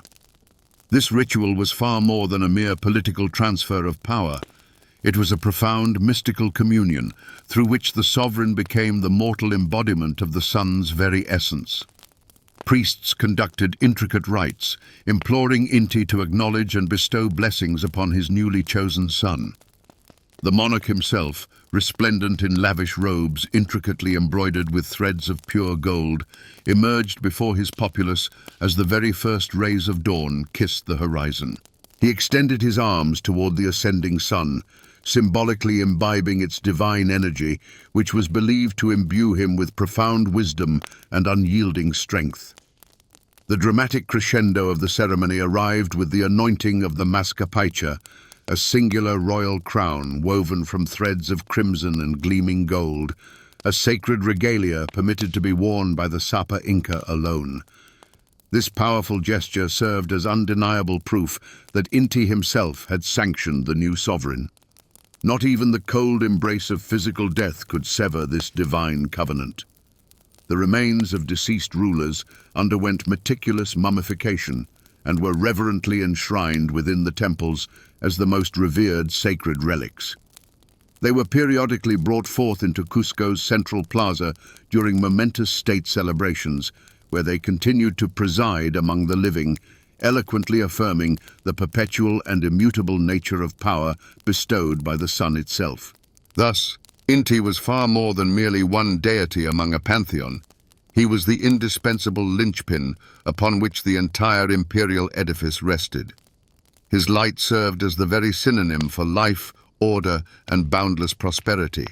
This ritual was far more than a mere political transfer of power. It was a profound mystical communion through which the sovereign became the mortal embodiment of the sun's very essence. Priests conducted intricate rites, imploring Inti to acknowledge and bestow blessings upon his newly chosen son. The monarch himself, resplendent in lavish robes intricately embroidered with threads of pure gold, emerged before his populace as the very first rays of dawn kissed the horizon. He extended his arms toward the ascending sun, symbolically imbibing its divine energy, which was believed to imbue him with profound wisdom and unyielding strength. The dramatic crescendo of the ceremony arrived with the anointing of the mascapaicha, a singular royal crown woven from threads of crimson and gleaming gold, a sacred regalia permitted to be worn by the Sapa Inca alone. This powerful gesture served as undeniable proof that Inti himself had sanctioned the new sovereign. Not even the cold embrace of physical death could sever this divine covenant. The remains of deceased rulers underwent meticulous mummification and were reverently enshrined within the temples as the most revered sacred relics. They were periodically brought forth into Cusco's central plaza during momentous state celebrations, where they continued to preside among the living, eloquently affirming the perpetual and immutable nature of power bestowed by the sun itself. Thus, Inti was far more than merely one deity among a pantheon. He was the indispensable linchpin upon which the entire imperial edifice rested. His light served as the very synonym for life, order, and boundless prosperity.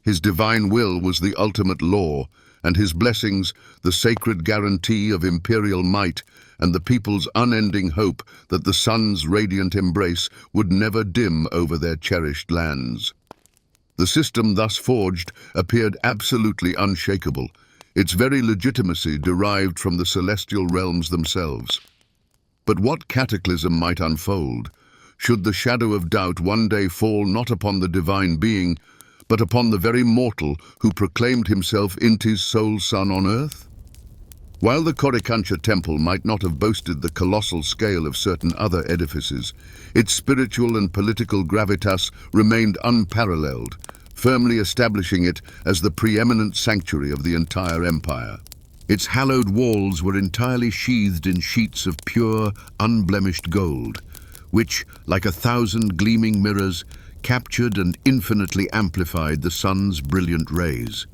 His divine will was the ultimate law, and his blessings the sacred guarantee of imperial might and the people's unending hope that the sun's radiant embrace would never dim over their cherished lands. The system thus forged appeared absolutely unshakable, its very legitimacy derived from the celestial realms themselves. But what cataclysm might unfold, should the shadow of doubt one day fall not upon the divine being, but upon the very mortal who proclaimed himself Inti's sole son on earth? While the Coricancha temple might not have boasted the colossal scale of certain other edifices, its spiritual and political gravitas remained unparalleled, firmly establishing it as the preeminent sanctuary of the entire empire. Its hallowed walls were entirely sheathed in sheets of pure, unblemished gold, which, like 1,000 gleaming mirrors, captured and infinitely amplified the sun's brilliant rays.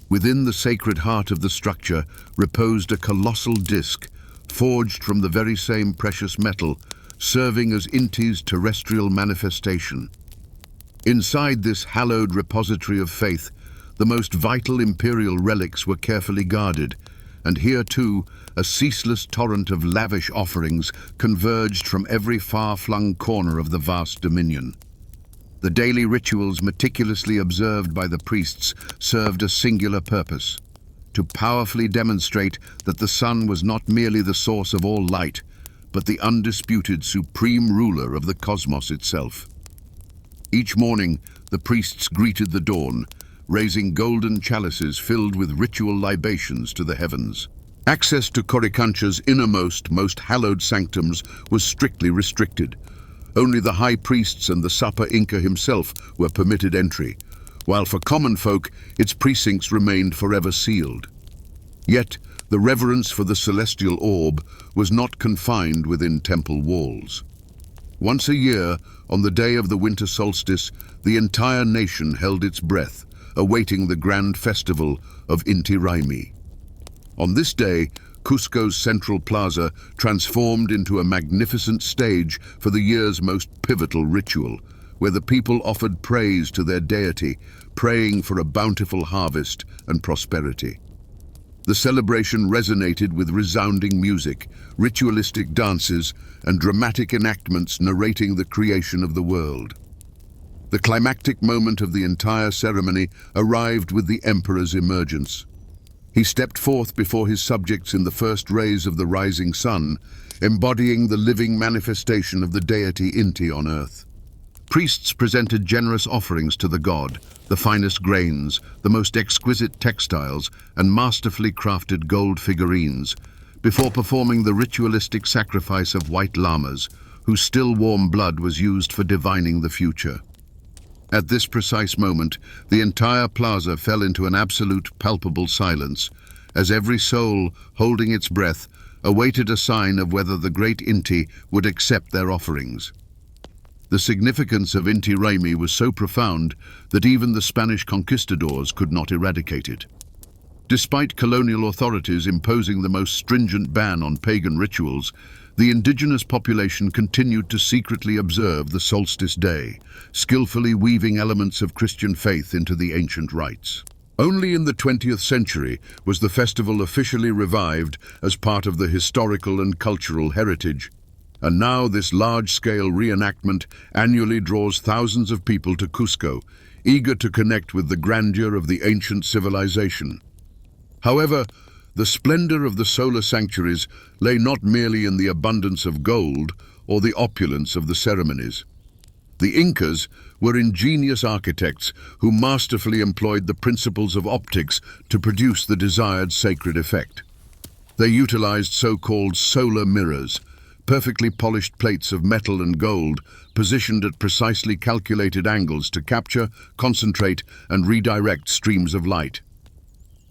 Within the sacred heart of the structure reposed a colossal disc, forged from the very same precious metal, serving as Inti's terrestrial manifestation. Inside this hallowed repository of faith, the most vital imperial relics were carefully guarded, and here too, a ceaseless torrent of lavish offerings converged from every far-flung corner of the vast dominion. The daily rituals meticulously observed by the priests served a singular purpose: to powerfully demonstrate that the sun was not merely the source of all light, but the undisputed supreme ruler of the cosmos itself. Each morning, the priests greeted the dawn, raising golden chalices filled with ritual libations to the heavens. Access to Coricancha's innermost, most hallowed sanctums was strictly restricted. Only the high priests and the Sapa Inca himself were permitted entry, while for common folk, its precincts remained forever sealed. Yet, the reverence for the celestial orb was not confined within temple walls. Once a year, on the day of the winter solstice, the entire nation held its breath, awaiting the grand festival of Inti Raymi. On this day, Cusco's central plaza transformed into a magnificent stage for the year's most pivotal ritual, where the people offered praise to their deity, praying for a bountiful harvest and prosperity. The celebration resonated with resounding music, ritualistic dances, and dramatic enactments narrating the creation of the world. The climactic moment of the entire ceremony arrived with the emperor's emergence. He stepped forth before his subjects in the first rays of the rising sun, embodying the living manifestation of the deity Inti on earth. Priests presented generous offerings to the god, the finest grains, the most exquisite textiles, and masterfully crafted gold figurines, before performing the ritualistic sacrifice of white llamas, whose still warm blood was used for divining the future. At this precise moment, the entire plaza fell into an absolute, palpable silence, as every soul, holding its breath, awaited a sign of whether the great Inti would accept their offerings. The significance of Inti Raymi was so profound that even the Spanish conquistadors could not eradicate it. Despite colonial authorities imposing the most stringent ban on pagan rituals, the indigenous population continued to secretly observe the solstice day, skillfully weaving elements of Christian faith into the ancient rites. Only in the 20th century was the festival officially revived as part of the historical and cultural heritage, and now this large-scale reenactment annually draws thousands of people to Cusco, eager to connect with the grandeur of the ancient civilization. However, the splendor of the solar sanctuaries lay not merely in the abundance of gold or the opulence of the ceremonies. The Incas were ingenious architects who masterfully employed the principles of optics to produce the desired sacred effect. They utilized so-called solar mirrors, perfectly polished plates of metal and gold positioned at precisely calculated angles to capture, concentrate, and redirect streams of light.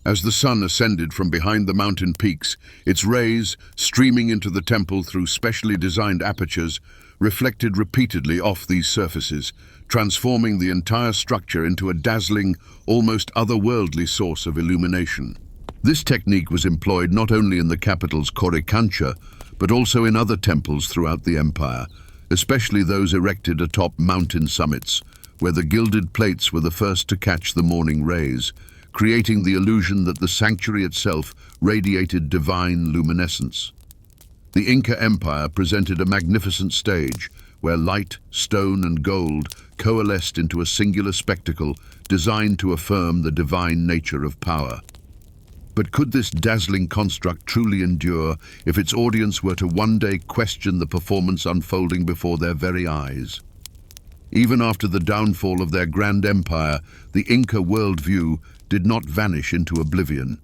As the sun ascended from behind the mountain peaks, its rays, streaming into the temple through specially designed apertures, reflected repeatedly off these surfaces, transforming the entire structure into a dazzling, almost otherworldly source of illumination. This technique was employed not only in the capital's Coricancha, but also in other temples throughout the empire, especially those erected atop mountain summits, where the gilded plates were the first to catch the morning rays, creating the illusion that the sanctuary itself radiated divine luminescence. The Inca Empire presented a magnificent stage, where light, stone, and gold coalesced into a singular spectacle designed to affirm the divine nature of power. But could this dazzling construct truly endure if its audience were to one day question the performance unfolding before their very eyes? Even after the downfall of their grand empire, the Inca worldview did not vanish into oblivion.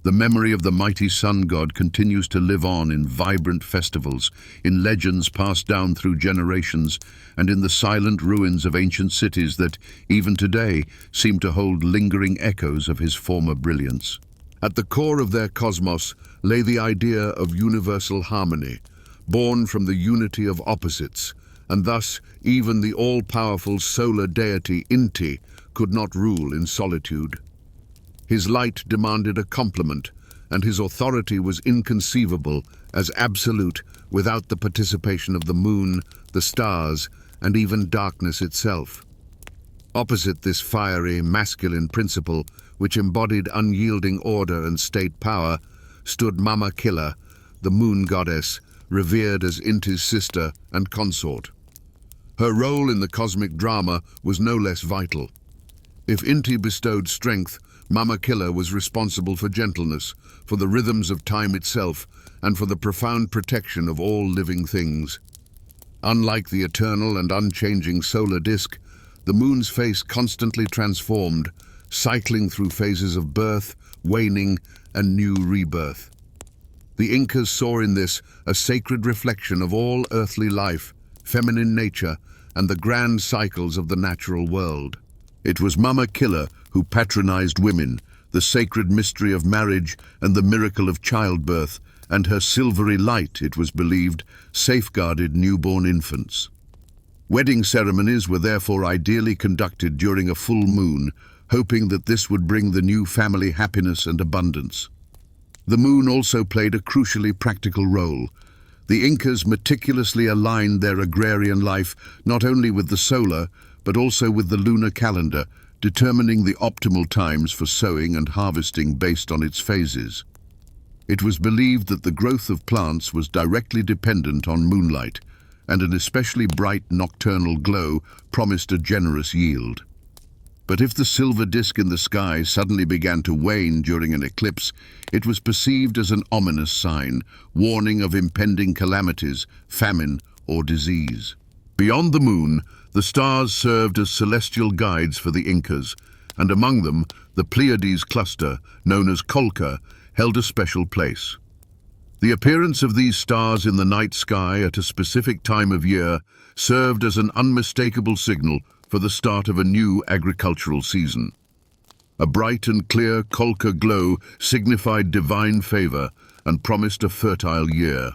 The memory of the mighty sun god continues to live on in vibrant festivals, in legends passed down through generations, and in the silent ruins of ancient cities that, even today, seem to hold lingering echoes of his former brilliance. At the core of their cosmos lay the idea of universal harmony, born from the unity of opposites, and thus even the all-powerful solar deity Inti could not rule in solitude. His light demanded a complement, and his authority was inconceivable as absolute without the participation of the moon, the stars, and even darkness itself. Opposite this fiery, masculine principle, which embodied unyielding order and state power, stood Mama Killa, the moon goddess, revered as Inti's sister and consort. Her role in the cosmic drama was no less vital. If Inti bestowed strength, Mama Killa was responsible for gentleness, for the rhythms of time itself, and for the profound protection of all living things. Unlike the eternal and unchanging solar disk, the moon's face constantly transformed, cycling through phases of birth, waning, and new rebirth. The Incas saw in this a sacred reflection of all earthly life, feminine nature, and the grand cycles of the natural world. It was Mama Killa who patronized women, the sacred mystery of marriage and the miracle of childbirth, and her silvery light, it was believed, safeguarded newborn infants. Wedding ceremonies were therefore ideally conducted during a full moon, hoping that this would bring the new family happiness and abundance. The moon also played a crucially practical role. The Incas meticulously aligned their agrarian life not only with the solar, but also with the lunar calendar, determining the optimal times for sowing and harvesting based on its phases. It was believed that the growth of plants was directly dependent on moonlight, and an especially bright nocturnal glow promised a generous yield. But if the silver disk in the sky suddenly began to wane during an eclipse, it was perceived as an ominous sign, warning of impending calamities, famine, or disease. Beyond the moon, the stars served as celestial guides for the Incas, and among them, the Pleiades cluster, known as Colca, held a special place. The appearance of these stars in the night sky at a specific time of year served as an unmistakable signal for the start of a new agricultural season. A bright and clear Colca glow signified divine favor and promised a fertile year.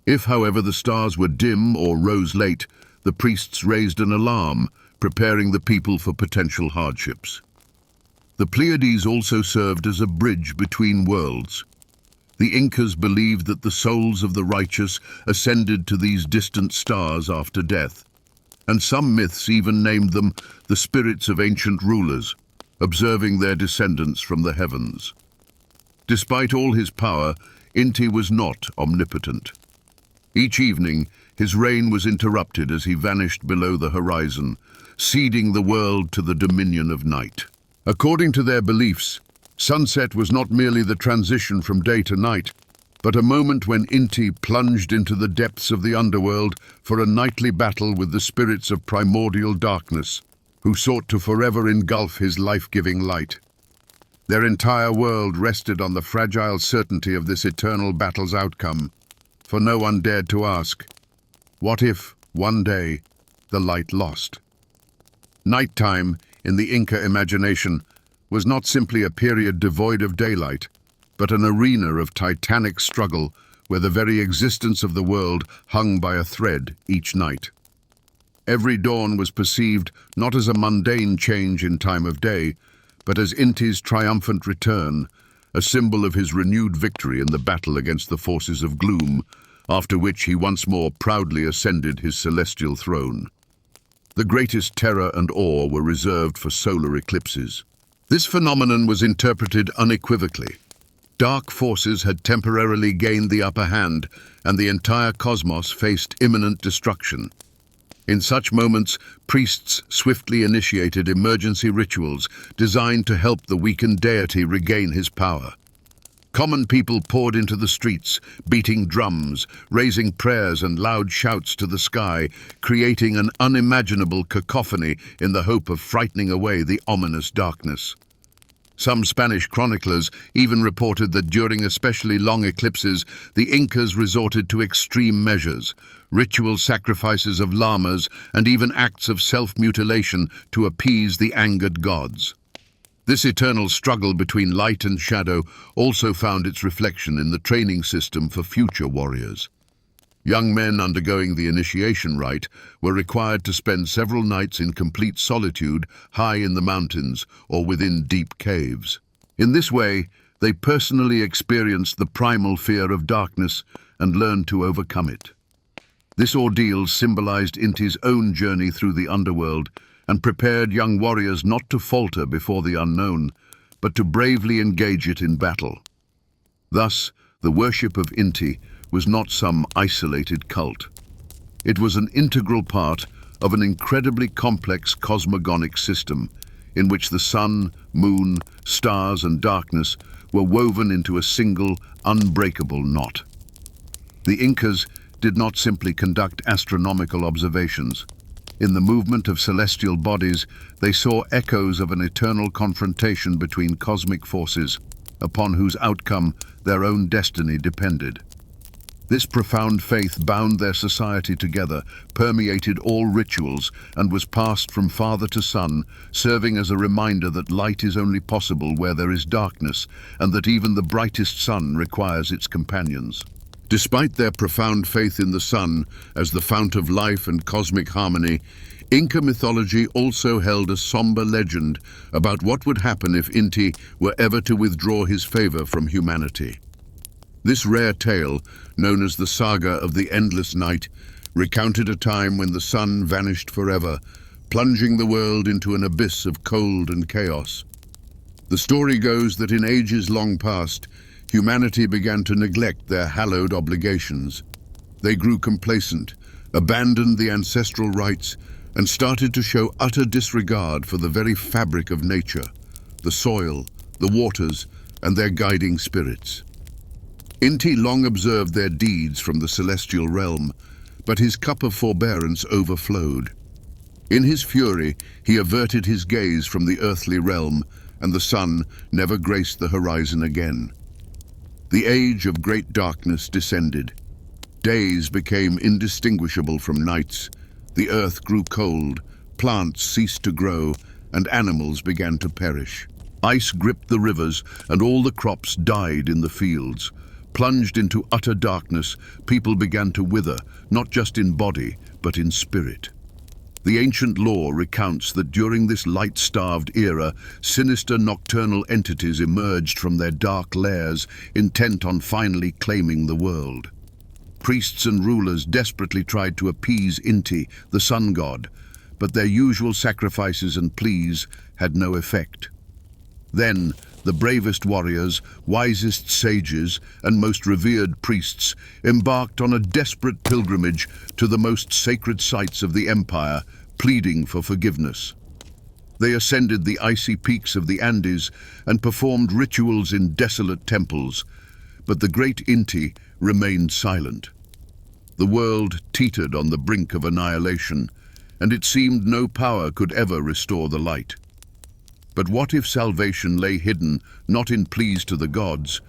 If, however, the stars were dim or rose late, the priests raised an alarm, preparing the people for potential hardships. The Pleiades also served as a bridge between worlds. The Incas believed that the souls of the righteous ascended to these distant stars after death, and some myths even named them the spirits of ancient rulers, observing their descendants from the heavens. Despite all his power, Inti was not omnipotent. Each evening, his reign was interrupted as he vanished below the horizon, ceding the world to the dominion of night. According to their beliefs, sunset was not merely the transition from day to night, but a moment when Inti plunged into the depths of the underworld for a nightly battle with the spirits of primordial darkness, who sought to forever engulf his life-giving light. Their entire world rested on the fragile certainty of this eternal battle's outcome, for no one dared to ask, what if, one day, the light lost? Nighttime, in the Inca imagination, was not simply a period devoid of daylight, but an arena of titanic struggle where the very existence of the world hung by a thread each night. Every dawn was perceived not as a mundane change in time of day, but as Inti's triumphant return, a symbol of his renewed victory in the battle against the forces of gloom, after which he once more proudly ascended his celestial throne. The greatest terror and awe were reserved for solar eclipses. This phenomenon was interpreted unequivocally. Dark forces had temporarily gained the upper hand, and the entire cosmos faced imminent destruction. In such moments, priests swiftly initiated emergency rituals designed to help the weakened deity regain his power. Common people poured into the streets, beating drums, raising prayers and loud shouts to the sky, creating an unimaginable cacophony in the hope of frightening away the ominous darkness. Some Spanish chroniclers even reported that during especially long eclipses, the Incas resorted to extreme measures, ritual sacrifices of llamas, and even acts of self-mutilation to appease the angered gods. This eternal struggle between light and shadow also found its reflection in the training system for future warriors. Young men undergoing the initiation rite were required to spend several nights in complete solitude high in the mountains or within deep caves. In this way, they personally experienced the primal fear of darkness and learned to overcome it. This ordeal symbolized Inti's own journey through the underworld and prepared young warriors not to falter before the unknown, but to bravely engage it in battle. Thus, the worship of Inti was not some isolated cult. It was an integral part of an incredibly complex cosmogonic system in which the sun, moon, stars, and darkness were woven into a single, unbreakable knot. The Incas did not simply conduct astronomical observations. In the movement of celestial bodies, they saw echoes of an eternal confrontation between cosmic forces, upon whose outcome their own destiny depended. This profound faith bound their society together, permeated all rituals, and was passed from father to son, serving as a reminder that light is only possible where there is darkness, and that even the brightest sun requires its companions. Despite their profound faith in the sun as the fount of life and cosmic harmony, Inca mythology also held a somber legend about what would happen if Inti were ever to withdraw his favor from humanity. This rare tale, known as the Saga of the Endless Night, recounted a time when the sun vanished forever, plunging the world into an abyss of cold and chaos. The story goes that in ages long past, humanity began to neglect their hallowed obligations. They grew complacent, abandoned the ancestral rites, and started to show utter disregard for the very fabric of nature, the soil, the waters, and their guiding spirits. Inti long observed their deeds from the celestial realm, but his cup of forbearance overflowed. In his fury, he averted his gaze from the earthly realm, and the sun never graced the horizon again. The age of great darkness descended. Days became indistinguishable from nights. The earth grew cold, plants ceased to grow, and animals began to perish. Ice gripped the rivers, and all the crops died in the fields. Plunged into utter darkness, people began to wither, not just in body, but in spirit. The ancient lore recounts that during this light-starved era, sinister nocturnal entities emerged from their dark lairs, intent on finally claiming the world. Priests and rulers desperately tried to appease Inti, the sun god, but their usual sacrifices and pleas had no effect. Then, the bravest warriors, wisest sages, and most revered priests embarked on a desperate pilgrimage to the most sacred sites of the empire, pleading for forgiveness. They ascended the icy peaks of the Andes and performed rituals in desolate temples, but the great Inti remained silent. The world teetered on the brink of annihilation, and it seemed no power could ever restore the light. But what if salvation lay hidden not in pleas to the gods,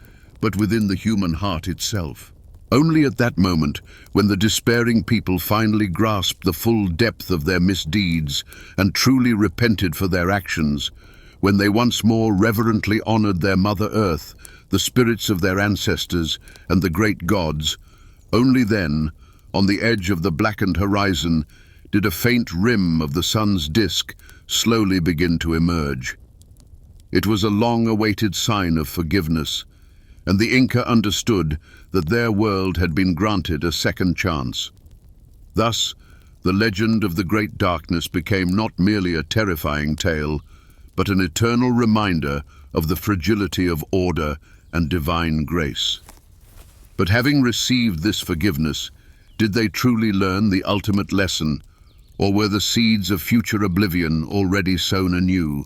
but within the human heart itself? Only at that moment, when the despairing people finally grasped the full depth of their misdeeds and truly repented for their actions, when they once more reverently honored their Mother Earth, the spirits of their ancestors, and the great gods, only then, on the edge of the blackened horizon, did a faint rim of the sun's disk slowly begin to emerge. It was a long-awaited sign of forgiveness, and the Inca understood that their world had been granted a second chance. Thus, the legend of the Great Darkness became not merely a terrifying tale, but an eternal reminder of the fragility of order and divine grace. But having received this forgiveness, did they truly learn the ultimate lesson, or were the seeds of future oblivion already sown anew?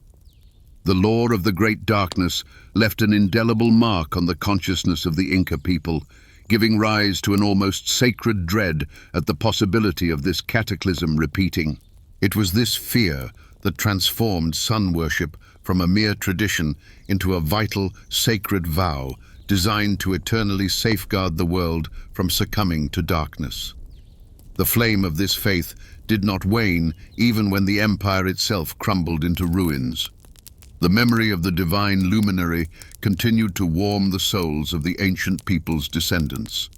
The lore of the Great Darkness left an indelible mark on the consciousness of the Inca people, giving rise to an almost sacred dread at the possibility of this cataclysm repeating. It was this fear that transformed sun worship from a mere tradition into a vital, sacred vow designed to eternally safeguard the world from succumbing to darkness. The flame of this faith did not wane even when the empire itself crumbled into ruins. The memory of the divine luminary continued to warm the souls of the ancient people's descendants.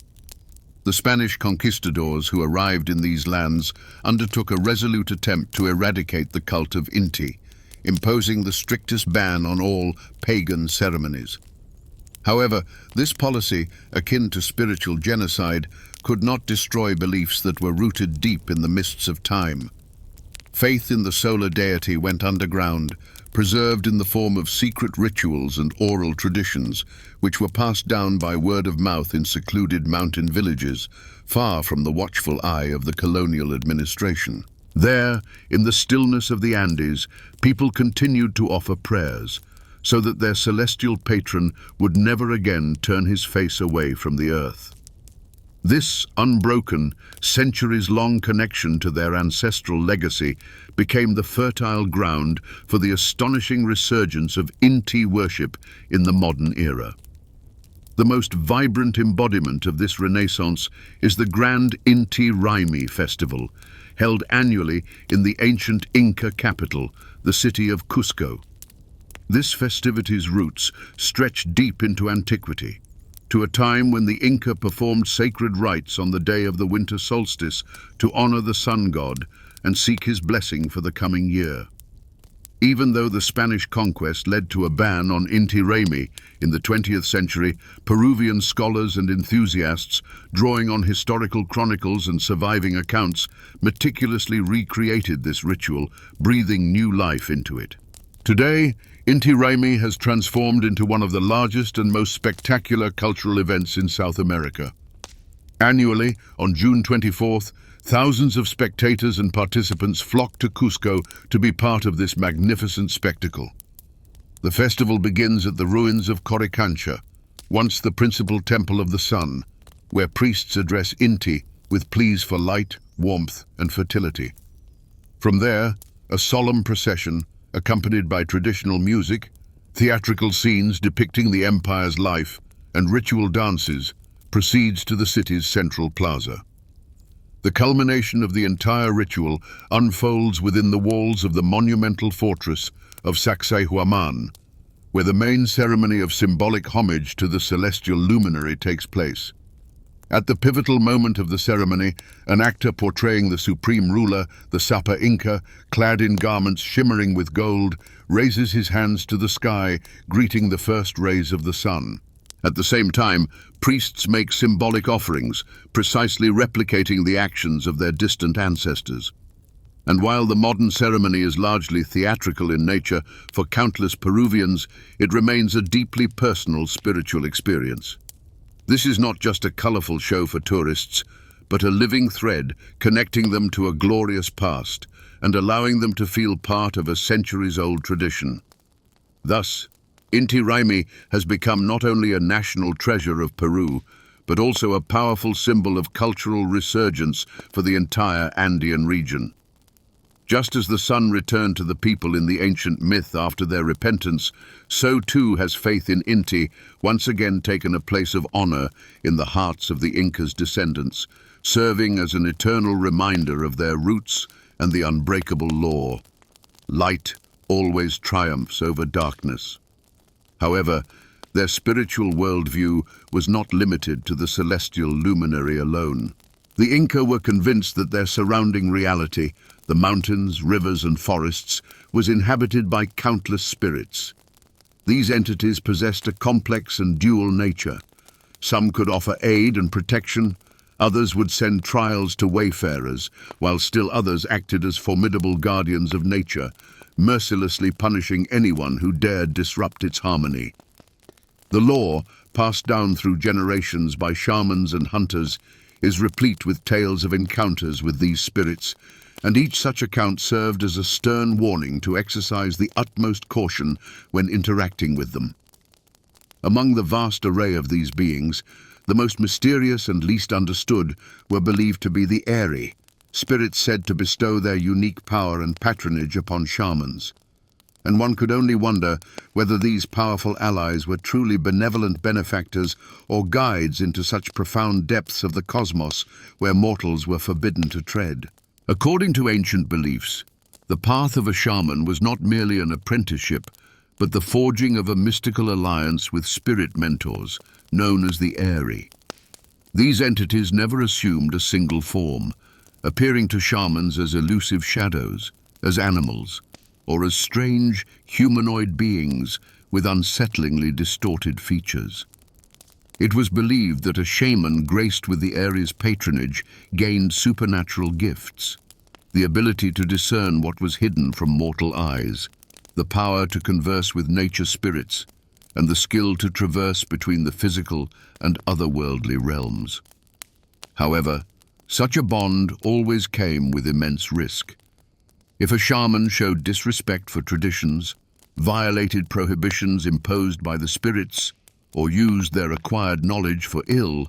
The Spanish conquistadors who arrived in these lands undertook a resolute attempt to eradicate the cult of Inti, imposing the strictest ban on all pagan ceremonies. However, this policy, akin to spiritual genocide, could not destroy beliefs that were rooted deep in the mists of time. Faith in the solar deity went underground, preserved in the form of secret rituals and oral traditions, which were passed down by word of mouth in secluded mountain villages, far from the watchful eye of the colonial administration. There, in the stillness of the Andes, people continued to offer prayers, so that their celestial patron would never again turn his face away from the earth. This unbroken, centuries-long connection to their ancestral legacy became the fertile ground for the astonishing resurgence of Inti worship in the modern era. The most vibrant embodiment of this renaissance is the grand Inti Raymi festival, held annually in the ancient Inca capital, the city of Cusco. This festivity's roots stretch deep into antiquity, to a time when the Inca performed sacred rites on the day of the winter solstice to honor the sun god and seek his blessing for the coming year. Even though the Spanish conquest led to a ban on Inti Raymi in the 20th century, Peruvian scholars and enthusiasts, drawing on historical chronicles and surviving accounts, meticulously recreated this ritual, breathing new life into it. Today, Inti Raymi has transformed into one of the largest and most spectacular cultural events in South America. Annually, on June 24th, thousands of spectators and participants flock to Cusco to be part of this magnificent spectacle. The festival begins at the ruins of Coricancha, once the principal temple of the sun, where priests address Inti with pleas for light, warmth, and fertility. From there, a solemn procession, accompanied by traditional music, theatrical scenes depicting the empire's life, and ritual dances, proceeds to the city's central plaza. The culmination of the entire ritual unfolds within the walls of the monumental fortress of Sacsayhuaman, where the main ceremony of symbolic homage to the celestial luminary takes place. At the pivotal moment of the ceremony, an actor portraying the supreme ruler, the Sapa Inca, clad in garments shimmering with gold, raises his hands to the sky, greeting the first rays of the sun. At the same time, priests make symbolic offerings, precisely replicating the actions of their distant ancestors. And while the modern ceremony is largely theatrical in nature, for countless Peruvians, it remains a deeply personal spiritual experience. This is not just a colorful show for tourists, but a living thread connecting them to a glorious past and allowing them to feel part of a centuries-old tradition. Thus, Inti Raymi has become not only a national treasure of Peru, but also a powerful symbol of cultural resurgence for the entire Andean region. Just as the sun returned to the people in the ancient myth after their repentance, so too has faith in Inti once again taken a place of honor in the hearts of the Inca's descendants, serving as an eternal reminder of their roots and the unbreakable law. Light always triumphs over darkness. However, their spiritual worldview was not limited to the celestial luminary alone. The Inca were convinced that their surrounding reality, the mountains, rivers, and forests, was inhabited by countless spirits. These entities possessed a complex and dual nature. Some could offer aid and protection, others would send trials to wayfarers, while still others acted as formidable guardians of nature, mercilessly punishing anyone who dared disrupt its harmony. The lore, passed down through generations by shamans and hunters, is replete with tales of encounters with these spirits, and each such account served as a stern warning to exercise the utmost caution when interacting with them. Among the vast array of these beings, the most mysterious and least understood were believed to be the Airy, spirits said to bestow their unique power and patronage upon shamans. And one could only wonder whether these powerful allies were truly benevolent benefactors or guides into such profound depths of the cosmos where mortals were forbidden to tread. According to ancient beliefs, the path of a shaman was not merely an apprenticeship, but the forging of a mystical alliance with spirit mentors, known as the Airy. These entities never assumed a single form, appearing to shamans as elusive shadows, as animals, or as strange, humanoid beings with unsettlingly distorted features. It was believed that a shaman graced with the Airy's patronage gained supernatural gifts, the ability to discern what was hidden from mortal eyes, the power to converse with nature spirits, and the skill to traverse between the physical and otherworldly realms. However, such a bond always came with immense risk. If a shaman showed disrespect for traditions, violated prohibitions imposed by the spirits, or used their acquired knowledge for ill,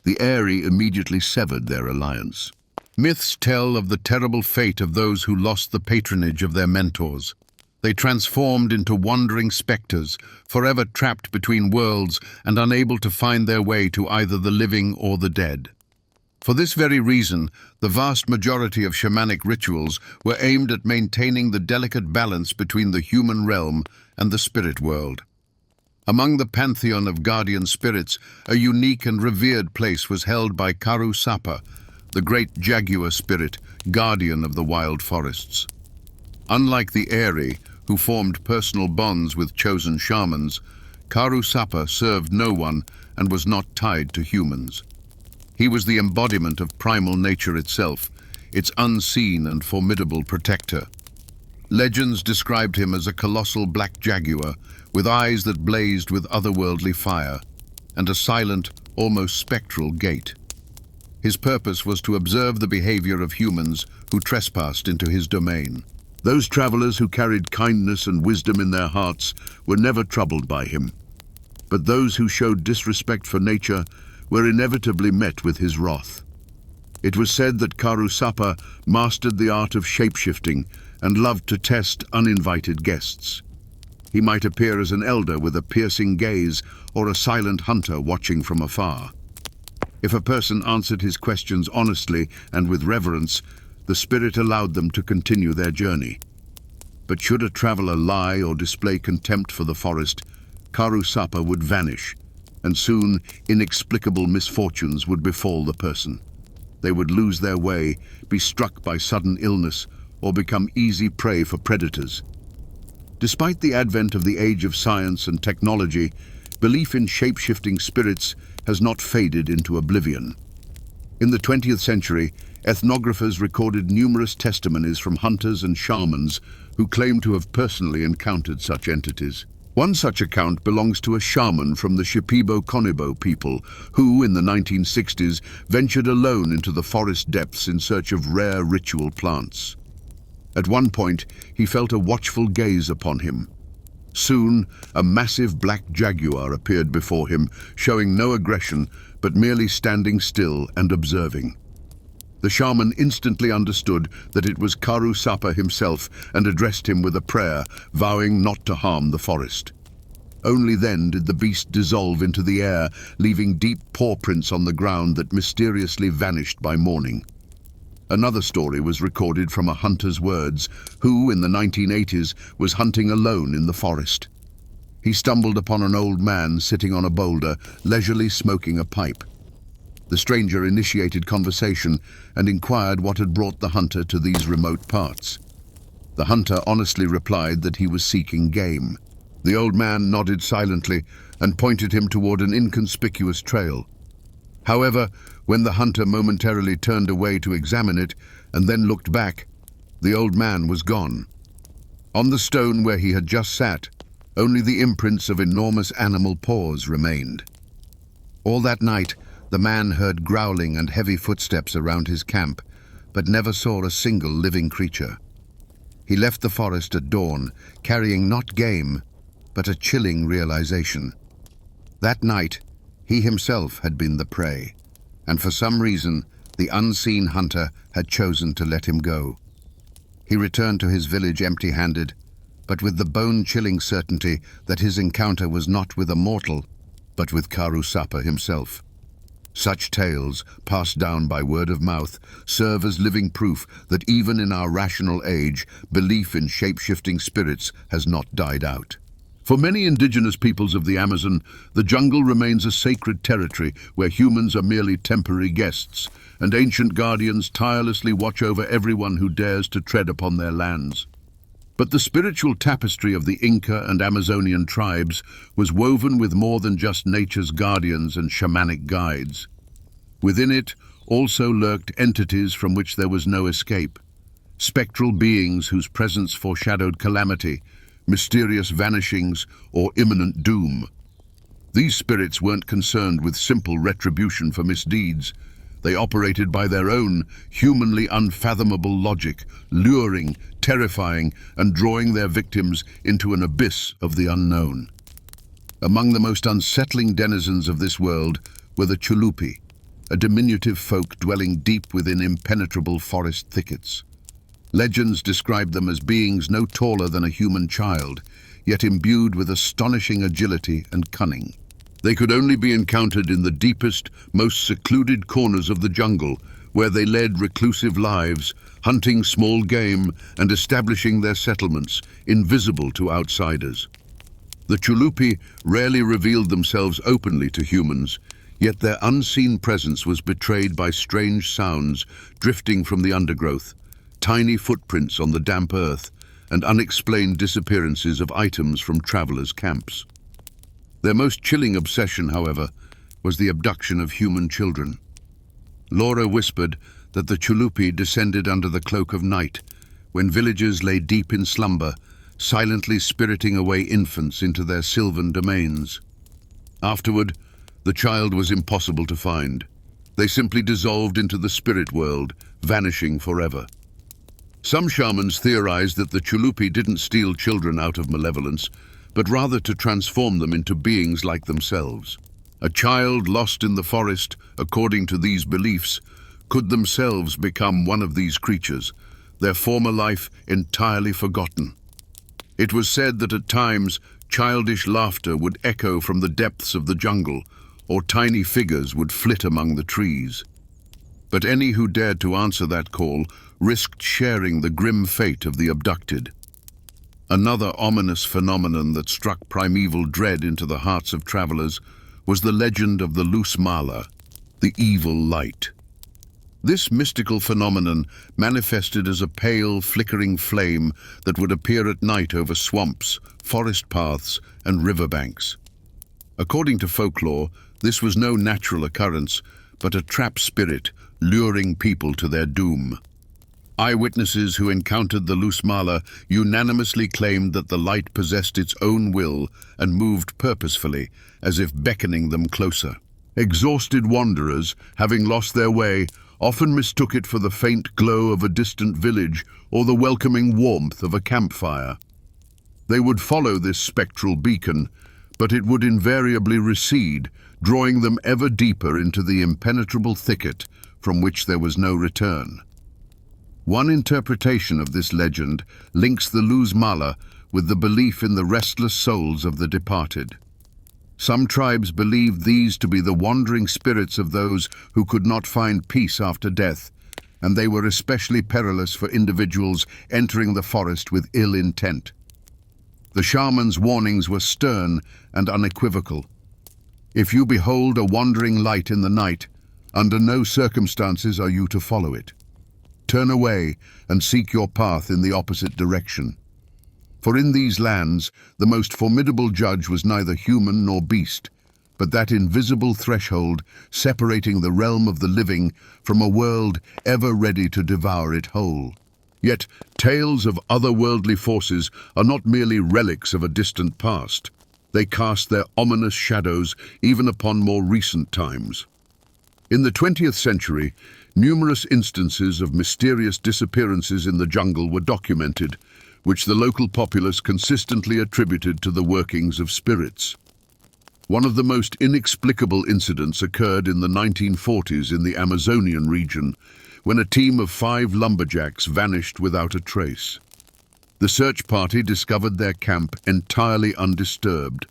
the Airy immediately severed their alliance. Myths tell of the terrible fate of those who lost the patronage of their mentors. They transformed into wandering spectres, forever trapped between worlds and unable to find their way to either the living or the dead. For this very reason, the vast majority of shamanic rituals were aimed at maintaining the delicate balance between the human realm and the spirit world. Among the pantheon of guardian spirits, a unique and revered place was held by Karu Sapa, the great jaguar spirit, guardian of the wild forests. Unlike the Eri, who formed personal bonds with chosen shamans, Karu Sapa served no one and was not tied to humans. He was the embodiment of primal nature itself, its unseen and formidable protector. Legends described him as a colossal black jaguar, with eyes that blazed with otherworldly fire, and a silent, almost spectral gait. His purpose was to observe the behavior of humans who trespassed into his domain. Those travelers who carried kindness and wisdom in their hearts were never troubled by him. But those who showed disrespect for nature were inevitably met with his wrath. It was said that Karu Sapa mastered the art of shape-shifting and loved to test uninvited guests. He might appear as an elder with a piercing gaze or a silent hunter watching from afar. If a person answered his questions honestly and with reverence, the spirit allowed them to continue their journey. But should a traveler lie or display contempt for the forest, Karu Sapa would vanish, and soon inexplicable misfortunes would befall the person. They would lose their way, be struck by sudden illness, or become easy prey for predators. Despite the advent of the age of science and technology, belief in shape-shifting spirits has not faded into oblivion. In the 20th century, ethnographers recorded numerous testimonies from hunters and shamans who claimed to have personally encountered such entities. One such account belongs to a shaman from the Shipibo-Konibo people who, in the 1960s, ventured alone into the forest depths in search of rare ritual plants. At one point, he felt a watchful gaze upon him. Soon, a massive black jaguar appeared before him, showing no aggression, but merely standing still and observing. The shaman instantly understood that it was Karu Sapa himself and addressed him with a prayer, vowing not to harm the forest. Only then did the beast dissolve into the air, leaving deep paw prints on the ground that mysteriously vanished by morning. Another story was recorded from a hunter's words, who, in the 1980s, was hunting alone in the forest. He stumbled upon an old man sitting on a boulder, leisurely smoking a pipe. The stranger initiated conversation and inquired what had brought the hunter to these remote parts. The hunter honestly replied that he was seeking game. The old man nodded silently and pointed him toward an inconspicuous trail. However, when the hunter momentarily turned away to examine it and then looked back, the old man was gone. On the stone where he had just sat, only the imprints of enormous animal paws remained. All that night, the man heard growling and heavy footsteps around his camp, but never saw a single living creature. He left the forest at dawn, carrying not game, but a chilling realization. That night, he himself had been the prey, and for some reason, the unseen hunter had chosen to let him go. He returned to his village empty-handed, but with the bone-chilling certainty that his encounter was not with a mortal, but with Karu Sapa himself. Such tales, passed down by word of mouth, serve as living proof that even in our rational age, belief in shape-shifting spirits has not died out. For many indigenous peoples of the Amazon, the jungle remains a sacred territory where humans are merely temporary guests, and ancient guardians tirelessly watch over everyone who dares to tread upon their lands. But the spiritual tapestry of the Inca and Amazonian tribes was woven with more than just nature's guardians and shamanic guides. Within it also lurked entities from which there was no escape, spectral beings whose presence foreshadowed calamity, mysterious vanishings, or imminent doom. These spirits weren't concerned with simple retribution for misdeeds. They operated by their own humanly unfathomable logic, luring, terrifying, and drawing their victims into an abyss of the unknown. Among the most unsettling denizens of this world were the Chulupi, a diminutive folk dwelling deep within impenetrable forest thickets. Legends describe them as beings no taller than a human child, yet imbued with astonishing agility and cunning. They could only be encountered in the deepest, most secluded corners of the jungle, where they led reclusive lives, hunting small game and establishing their settlements, invisible to outsiders. The Chulupi rarely revealed themselves openly to humans, yet their unseen presence was betrayed by strange sounds drifting from the undergrowth, tiny footprints on the damp earth, and unexplained disappearances of items from travelers' camps. Their most chilling obsession, however, was the abduction of human children. Laura whispered that the Chulupi descended under the cloak of night, when villagers lay deep in slumber, silently spiriting away infants into their sylvan domains. Afterward, the child was impossible to find. They simply dissolved into the spirit world, vanishing forever. Some shamans theorized that the Chulupi didn't steal children out of malevolence, but rather to transform them into beings like themselves. A child lost in the forest, according to these beliefs, could themselves become one of these creatures, their former life entirely forgotten. It was said that at times childish laughter would echo from the depths of the jungle, or tiny figures would flit among the trees. But any who dared to answer that call risked sharing the grim fate of the abducted. Another ominous phenomenon that struck primeval dread into the hearts of travelers was the legend of the Luz Mala, the evil light. This mystical phenomenon manifested as a pale, flickering flame that would appear at night over swamps, forest paths, and riverbanks. According to folklore, this was no natural occurrence, but a trap spirit luring people to their doom. Eyewitnesses who encountered the Luz Mala unanimously claimed that the light possessed its own will and moved purposefully, as if beckoning them closer. Exhausted wanderers, having lost their way, often mistook it for the faint glow of a distant village or the welcoming warmth of a campfire. They would follow this spectral beacon, but it would invariably recede, drawing them ever deeper into the impenetrable thicket from which there was no return. One interpretation of this legend links the Luz Mala with the belief in the restless souls of the departed. Some tribes believed these to be the wandering spirits of those who could not find peace after death, and they were especially perilous for individuals entering the forest with ill intent. The shaman's warnings were stern and unequivocal. If you behold a wandering light in the night, under no circumstances are you to follow it. Turn away and seek your path in the opposite direction. For in these lands, the most formidable judge was neither human nor beast, but that invisible threshold separating the realm of the living from a world ever ready to devour it whole. Yet, tales of otherworldly forces are not merely relics of a distant past. They cast their ominous shadows even upon more recent times. In the 20th century, numerous instances of mysterious disappearances in the jungle were documented, which the local populace consistently attributed to the workings of spirits. One of the most inexplicable incidents occurred in the 1940s in the Amazonian region, when a team of 5 lumberjacks vanished without a trace. The search party discovered their camp entirely undisturbed.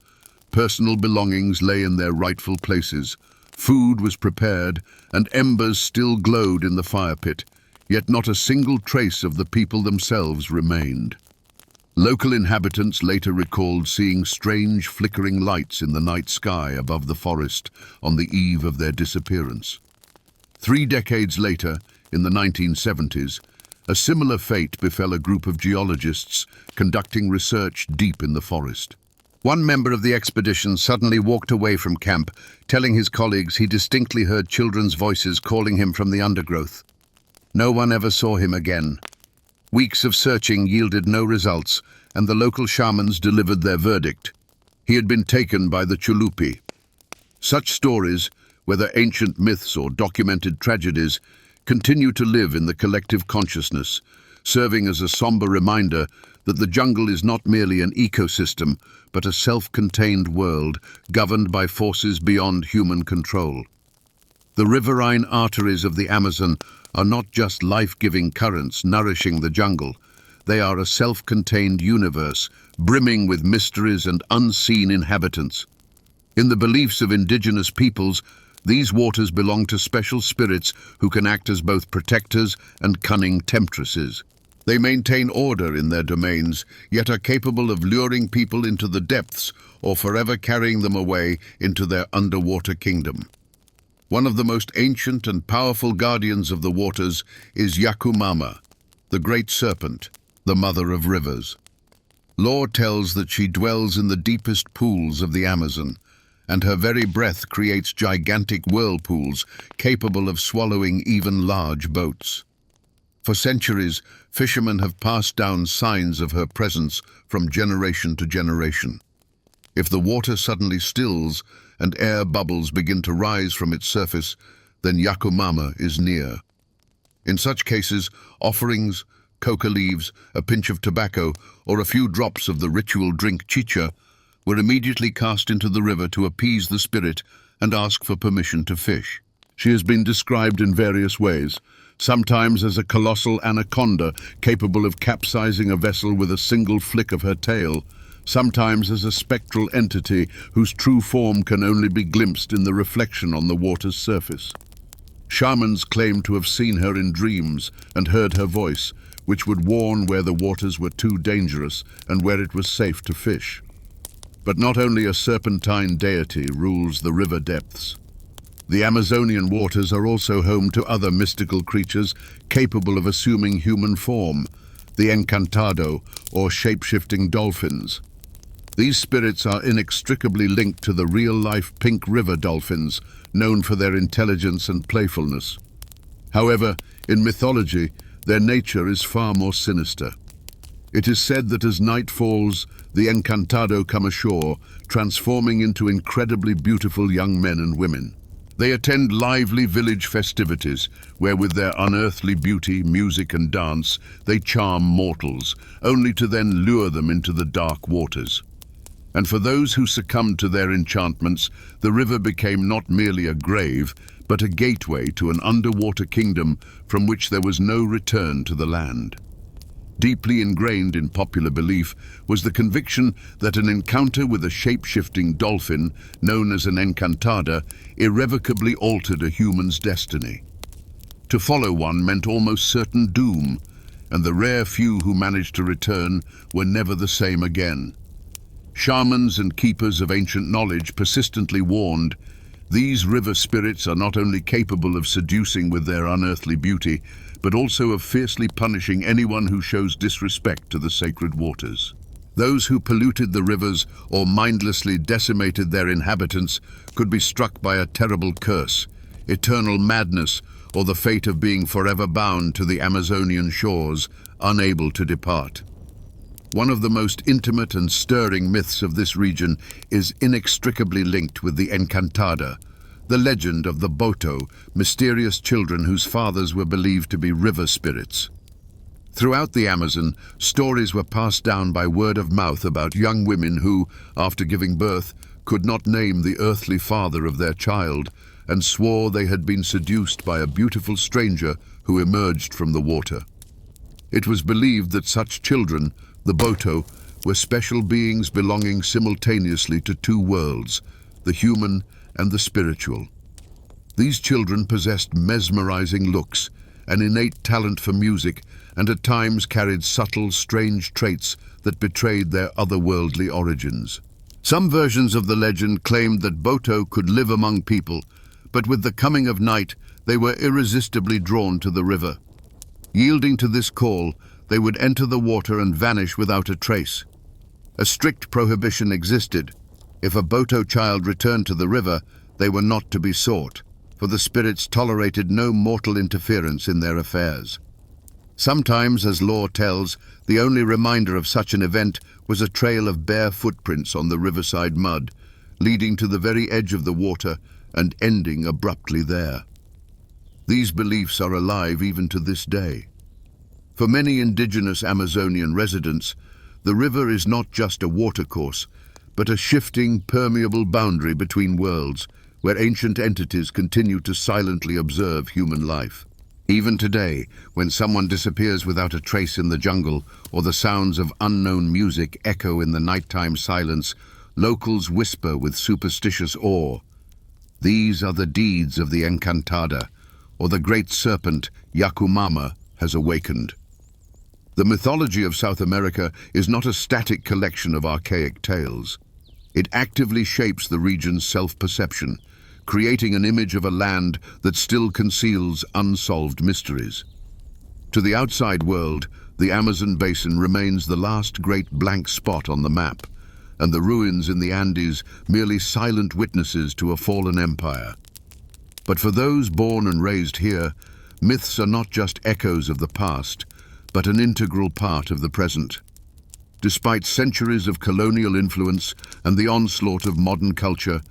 Personal belongings lay in their rightful places, food was prepared, and embers still glowed in the fire pit, yet not a single trace of the people themselves remained. Local inhabitants later recalled seeing strange flickering lights in the night sky above the forest on the eve of their disappearance. 3 decades later, in the 1970s, a similar fate befell a group of geologists conducting research deep in the forest. One member of the expedition suddenly walked away from camp, telling his colleagues he distinctly heard children's voices calling him from the undergrowth. No one ever saw him again. Weeks of searching yielded no results, and the local shamans delivered their verdict. He had been taken by the Chulupi. Such stories, whether ancient myths or documented tragedies, continue to live in the collective consciousness, serving as a somber reminder that the jungle is not merely an ecosystem, but a self-contained world governed by forces beyond human control. The riverine arteries of the Amazon are not just life-giving currents nourishing the jungle. They are a self-contained universe, brimming with mysteries and unseen inhabitants. In the beliefs of indigenous peoples, these waters belong to special spirits who can act as both protectors and cunning temptresses. They maintain order in their domains, yet are capable of luring people into the depths or forever carrying them away into their underwater kingdom. One of the most ancient and powerful guardians of the waters is Yakumama, the great serpent, the mother of rivers. Lore tells that she dwells in the deepest pools of the Amazon, and her very breath creates gigantic whirlpools capable of swallowing even large boats. For centuries, fishermen have passed down signs of her presence from generation to generation. If the water suddenly stills and air bubbles begin to rise from its surface, then Yakumama is near. In such cases, offerings, coca leaves, a pinch of tobacco, or a few drops of the ritual drink chicha were immediately cast into the river to appease the spirit and ask for permission to fish. She has been described in various ways, sometimes as a colossal anaconda capable of capsizing a vessel with a single flick of her tail, sometimes as a spectral entity whose true form can only be glimpsed in the reflection on the water's surface. Shamans claim to have seen her in dreams and heard her voice, which would warn where the waters were too dangerous and where it was safe to fish. But not only a serpentine deity rules the river depths. The Amazonian waters are also home to other mystical creatures capable of assuming human form, the encantado, or shape-shifting dolphins. These spirits are inextricably linked to the real-life pink river dolphins, known for their intelligence and playfulness. However, in mythology, their nature is far more sinister. It is said that as night falls, the encantado come ashore, transforming into incredibly beautiful young men and women. They attend lively village festivities, where with their unearthly beauty, music and dance, they charm mortals, only to then lure them into the dark waters. And for those who succumbed to their enchantments, the river became not merely a grave, but a gateway to an underwater kingdom from which there was no return to the land. Deeply ingrained in popular belief was the conviction that an encounter with a shape-shifting dolphin, known as an encantada, irrevocably altered a human's destiny. To follow one meant almost certain doom, and the rare few who managed to return were never the same again. Shamans and keepers of ancient knowledge persistently warned, these river spirits are not only capable of seducing with their unearthly beauty, but also of fiercely punishing anyone who shows disrespect to the sacred waters. Those who polluted the rivers or mindlessly decimated their inhabitants could be struck by a terrible curse, eternal madness, or the fate of being forever bound to the Amazonian shores, unable to depart. One of the most intimate and stirring myths of this region is inextricably linked with the encantada, the legend of the Boto, mysterious children whose fathers were believed to be river spirits. Throughout the Amazon, stories were passed down by word of mouth about young women who, after giving birth, could not name the earthly father of their child and swore they had been seduced by a beautiful stranger who emerged from the water. It was believed that such children, the Boto, were special beings belonging simultaneously to two worlds, the human and the spiritual. These children possessed mesmerizing looks, an innate talent for music, and at times carried subtle, strange traits that betrayed their otherworldly origins. Some versions of the legend claimed that Boto could live among people, but with the coming of night, they were irresistibly drawn to the river. Yielding to this call, they would enter the water and vanish without a trace. A strict prohibition existed. If a Boto child returned to the river, they were not to be sought, for the spirits tolerated no mortal interference in their affairs. Sometimes, as lore tells, the only reminder of such an event was a trail of bare footprints on the riverside mud, leading to the very edge of the water and ending abruptly there. These beliefs are alive even to this day. For many indigenous Amazonian residents, the river is not just a watercourse, but a shifting, permeable boundary between worlds, where ancient entities continue to silently observe human life. Even today, when someone disappears without a trace in the jungle, or the sounds of unknown music echo in the nighttime silence, locals whisper with superstitious awe, "These are the deeds of the Encantada," or the great serpent Yakumama has awakened. The mythology of South America is not a static collection of archaic tales. It actively shapes the region's self-perception, creating an image of a land that still conceals unsolved mysteries. To the outside world, the Amazon basin remains the last great blank spot on the map, and the ruins in the Andes merely silent witnesses to a fallen empire. But for those born and raised here, myths are not just echoes of the past, but an integral part of the present. Despite centuries of colonial influence and the onslaught of modern culture,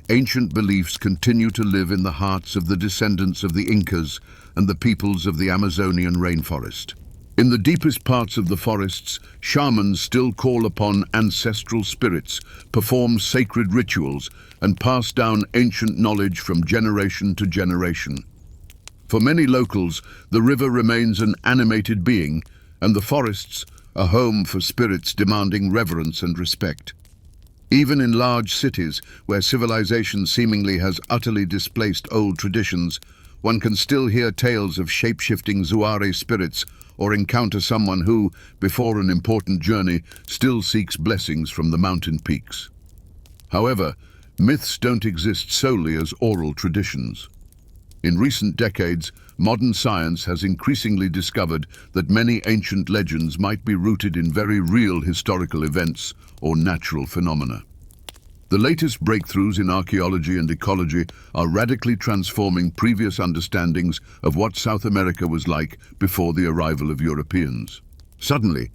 ancient beliefs continue to live in the hearts of the descendants of the Incas and the peoples of the Amazonian rainforest. In the deepest parts of the forests, shamans still call upon ancestral spirits, perform sacred rituals, and pass down ancient knowledge from generation to generation. For many locals, the river remains an animated being, and the forests a home for spirits demanding reverence and respect. Even in large cities, where civilization seemingly has utterly displaced old traditions, one can still hear tales of shape-shifting Zuare spirits or encounter someone who, before an important journey, still seeks blessings from the mountain peaks. However, myths don't exist solely as oral traditions. In recent decades, modern science has increasingly discovered that many ancient legends might be rooted in very real historical events or natural phenomena. The latest breakthroughs in archaeology and ecology are radically transforming previous understandings of what South America was like before the arrival of Europeans. Suddenly,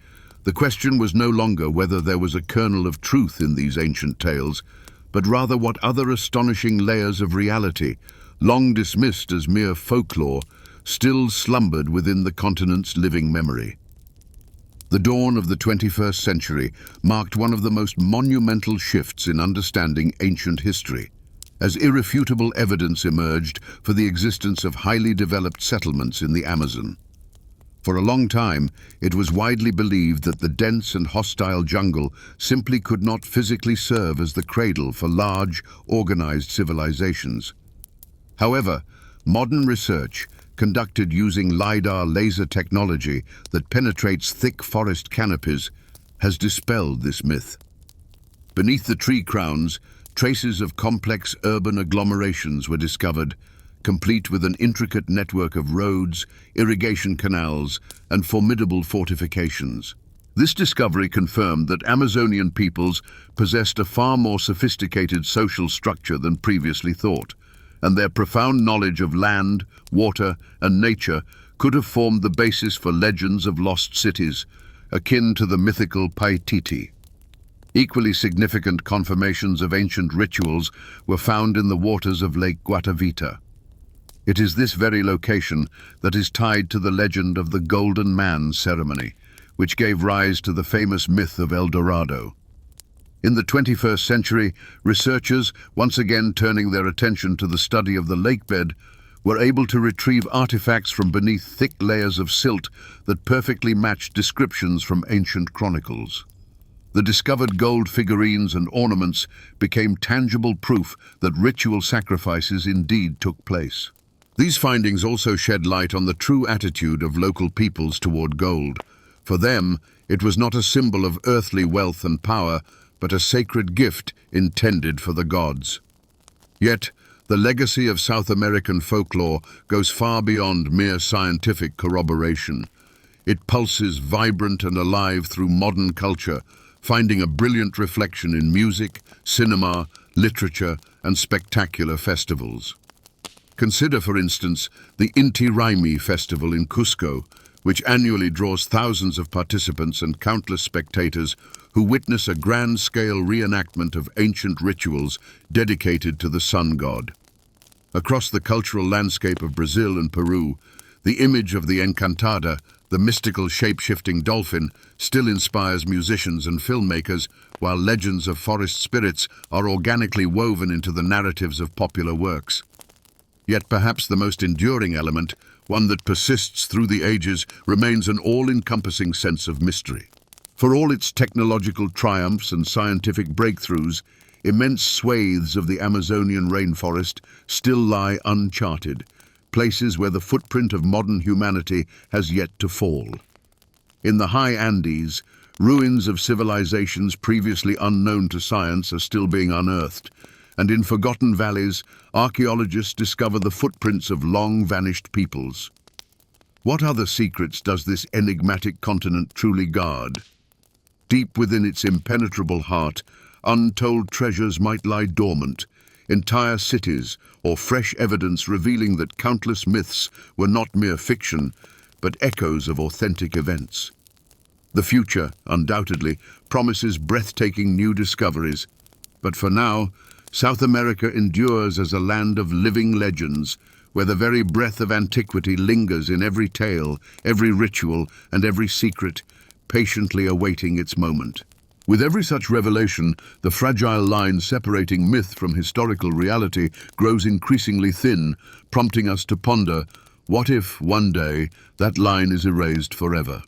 the question was no longer whether there was a kernel of truth in these ancient tales, but rather what other astonishing layers of reality, long dismissed as mere folklore, still slumbered within the continent's living memory. The dawn of the 21st century marked one of the most monumental shifts in understanding ancient history, as irrefutable evidence emerged for the existence of highly developed settlements in the Amazon. For a long time, it was widely believed that the dense and hostile jungle simply could not physically serve as the cradle for large, organized civilizations. However, modern research, conducted using LiDAR laser technology that penetrates thick forest canopies, has dispelled this myth. Beneath the tree crowns, traces of complex urban agglomerations were discovered, complete with an intricate network of roads, irrigation canals, and formidable fortifications. This discovery confirmed that Amazonian peoples possessed a far more sophisticated social structure than previously thought, and their profound knowledge of land, water, and nature could have formed the basis for legends of lost cities, akin to the mythical Paititi. Equally significant confirmations of ancient rituals were found in the waters of Lake Guatavita. It is this very location that is tied to the legend of the Golden Man ceremony, which gave rise to the famous myth of El Dorado. In the 21st century, researchers, once again turning their attention to the study of the lakebed, were able to retrieve artifacts from beneath thick layers of silt that perfectly matched descriptions from ancient chronicles. The discovered gold figurines and ornaments became tangible proof that ritual sacrifices indeed took place. These findings also shed light on the true attitude of local peoples toward gold. For them, it was not a symbol of earthly wealth and power, but a sacred gift intended for the gods. Yet, the legacy of South American folklore goes far beyond mere scientific corroboration. It pulses vibrant and alive through modern culture, finding a brilliant reflection in music, cinema, literature, and spectacular festivals. Consider, for instance, the Inti Raymi festival in Cusco, which annually draws thousands of participants and countless spectators who witness a grand-scale reenactment of ancient rituals dedicated to the sun god. Across the cultural landscape of Brazil and Peru, the image of the Encantada, the mystical shape-shifting dolphin, still inspires musicians and filmmakers, while legends of forest spirits are organically woven into the narratives of popular works. Yet perhaps the most enduring element, one that persists through the ages, remains an all-encompassing sense of mystery. For all its technological triumphs and scientific breakthroughs, immense swathes of the Amazonian rainforest still lie uncharted, places where the footprint of modern humanity has yet to fall. In the high Andes, ruins of civilizations previously unknown to science are still being unearthed, and in forgotten valleys, archaeologists discover the footprints of long-vanished peoples. What other secrets does this enigmatic continent truly guard? Deep within its impenetrable heart, untold treasures might lie dormant, entire cities or fresh evidence revealing that countless myths were not mere fiction, but echoes of authentic events. The future, undoubtedly, promises breathtaking new discoveries, but for now, South America endures as a land of living legends, where the very breath of antiquity lingers in every tale, every ritual, and every secret, patiently awaiting its moment. With every such revelation, the fragile line separating myth from historical reality grows increasingly thin, prompting us to ponder, what if, one day, that line is erased forever?